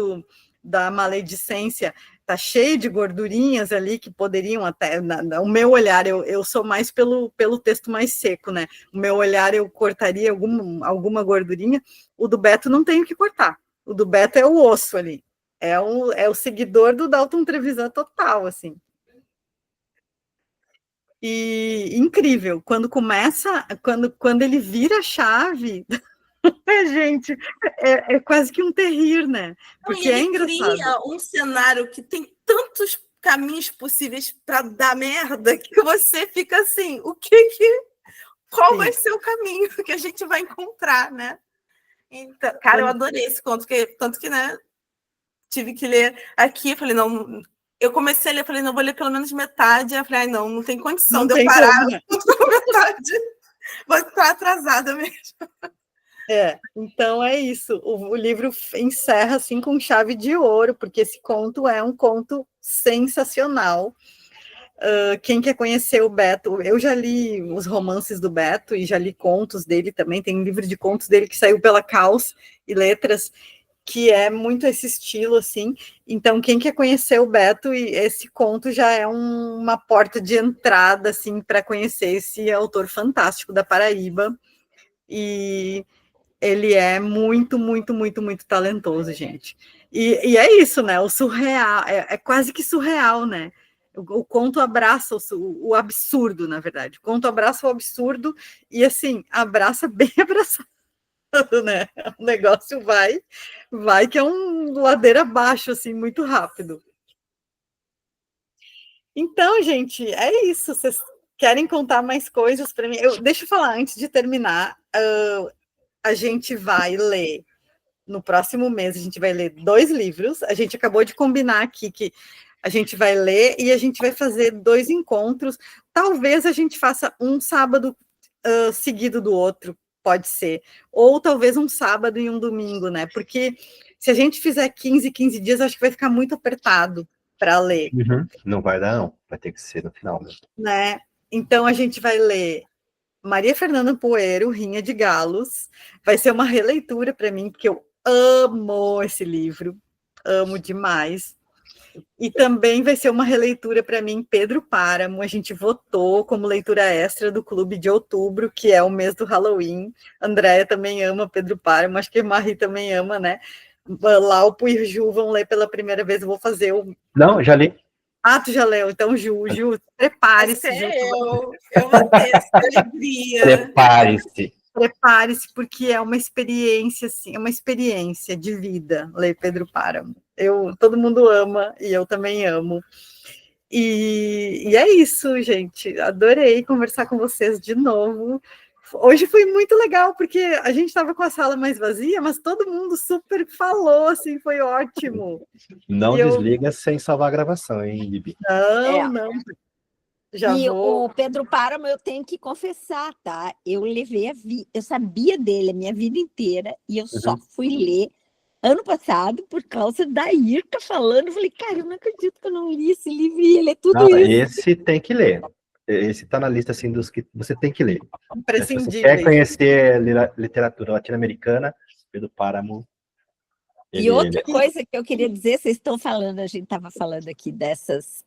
da maledicência tá cheio de gordurinhas ali que poderiam até, o meu olhar, eu sou mais pelo texto mais seco, né, o meu olhar eu cortaria alguma gordurinha, o do Beto não tem o que cortar, o do Beto é o osso ali, é o seguidor do Dalton Trevisan total, assim. E incrível, quando ele vira a chave, gente, é quase que um terrir, né? Porque ele é engraçado. Cria um cenário que tem tantos caminhos possíveis para dar merda que você fica assim, qual vai ser o caminho que a gente vai encontrar, né? Então, cara, eu adorei esse conto, tanto que, né, tive que ler aqui, falei, não, eu comecei a ler, falei, não, vou ler pelo menos metade, eu falei, não tem condição de eu parar pela metade, vou estar atrasada mesmo. Então é isso, o livro encerra assim com chave de ouro, porque esse conto é um conto sensacional. Quem quer conhecer o Beto, eu já li os romances do Beto e já li contos dele também, tem um livro de contos dele que saiu pela Caos e Letras, que é muito esse estilo, assim, então quem quer conhecer o Beto, e esse conto já é uma porta de entrada, assim, para conhecer esse autor fantástico da Paraíba, e ele é muito, muito, muito, muito talentoso, gente. E é isso, né? O surreal, é quase que surreal, né? O conto abraça o absurdo, na verdade. O conto abraça o absurdo e, assim, abraça bem abraçado, né? O negócio vai que é um ladeira abaixo, assim, muito rápido. Então, gente, é isso. Vocês querem contar mais coisas para mim? Deixa eu falar, antes de terminar, a gente vai ler, no próximo mês, a gente vai ler 2 livros. A gente acabou de combinar aqui que a gente vai ler e a gente vai fazer 2 encontros. Talvez a gente faça um sábado seguido do outro, pode ser. Ou talvez um sábado e um domingo, né? Porque se a gente fizer 15 dias, acho que vai ficar muito apertado para ler. Não vai dar, não. Vai ter que ser no final mesmo. Né? Então, a gente vai ler Maria Fernanda Poeiro, Rinha de Galos. Vai ser uma releitura para mim, porque eu amo esse livro. Amo demais. E também vai ser uma releitura para mim, Pedro Páramo. A gente votou como leitura extra do Clube de Outubro, que é o mês do Halloween. Andréia também ama Pedro Páramo, acho que Marie também ama, né? Laupo e Ju vão ler pela primeira vez, eu vou fazer o... Não, já li. Ah, tu já leu, então Ju, prepare-se. Eu vou ter essa alegria. Prepare-se, porque é uma experiência, assim, é uma experiência de vida, ler Pedro Páramo. Todo mundo ama, e eu também amo. E é isso, gente. Adorei conversar com vocês de novo. Hoje foi muito legal, porque a gente estava com a sala mais vazia, mas todo mundo super falou, assim, foi ótimo. Não desliga sem salvar a gravação, hein, Bibi? Não. O Pedro Páramo, eu tenho que confessar, tá? Eu levei eu sabia dele a minha vida inteira, e eu só fui ler ano passado por causa da Irka falando. Eu falei, cara, eu não acredito que eu não li esse livro, e ele é tudo isso. Esse tem que ler. Esse está na lista, assim, dos que você tem que ler. Se você quer Imprescindíveis. conhecer literatura latino-americana, Pedro Páramo. E outra coisa que eu queria dizer, vocês estão falando, a gente estava falando aqui dessas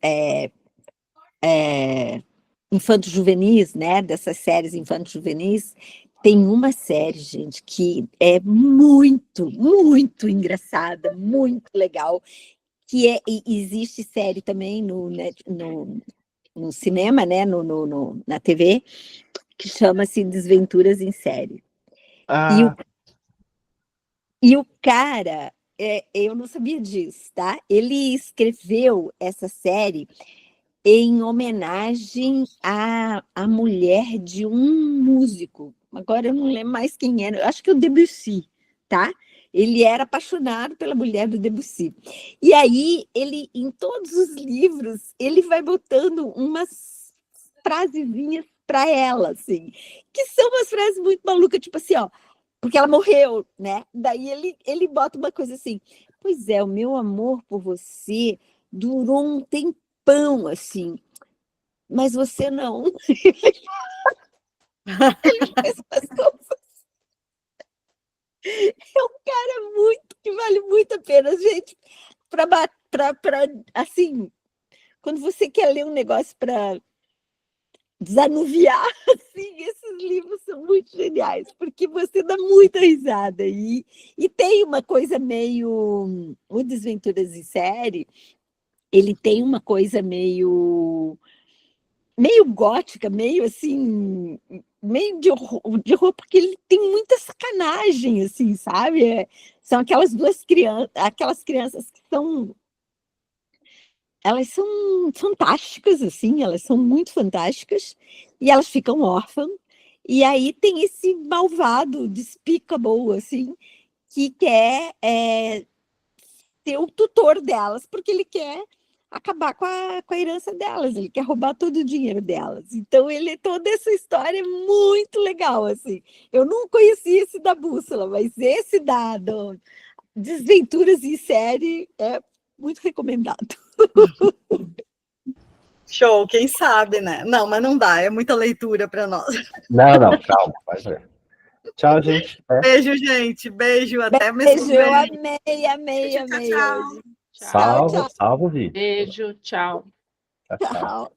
infanto-juvenis, né? Dessas séries infanto-juvenis. Tem uma série, gente, que é muito, muito engraçada, muito legal, que existe série também no cinema, né? Na TV, que chama-se Desventuras em Série. E o cara, eu não sabia disso, tá? Ele escreveu essa série em homenagem à mulher de um músico. Agora eu não lembro mais quem era, eu acho que é o Debussy, tá? Ele era apaixonado pela mulher do Debussy. E aí, ele, em todos os livros, ele vai botando umas frasezinhas para ela, assim, que são umas frases muito malucas, tipo assim, ó, porque ela morreu, né? Daí ele bota uma coisa assim, pois é, o meu amor por você durou um tempão, assim, mas você não. Ele fez umas coisas. É um cara que vale muito a pena, gente, para assim, quando você quer ler um negócio para desanuviar, assim, esses livros são muito geniais, porque você dá muita risada. E tem uma coisa meio... O Desventuras em Série, ele tem uma coisa meio gótica, meio assim, meio de horror, porque ele tem muita sacanagem, assim, sabe? São aquelas crianças que são... Elas são fantásticas, assim, elas são muito fantásticas, e elas ficam órfãs, e aí tem esse malvado, despicable, assim, que quer ser o tutor delas, porque ele quer acabar com a herança delas, ele quer roubar todo o dinheiro delas. Então, toda essa história é muito legal, assim. Eu não conhecia esse da Bússola, mas esse do Desventuras em Série é muito recomendado. Show, quem sabe, né? Não, mas não dá, é muita leitura para nós. Não, calma, vai ver. Tchau, gente. Beijo, gente. Beijo, até mês que vem. Amei. Tchau. Salve, Vi. Beijo, tchau. Tchau.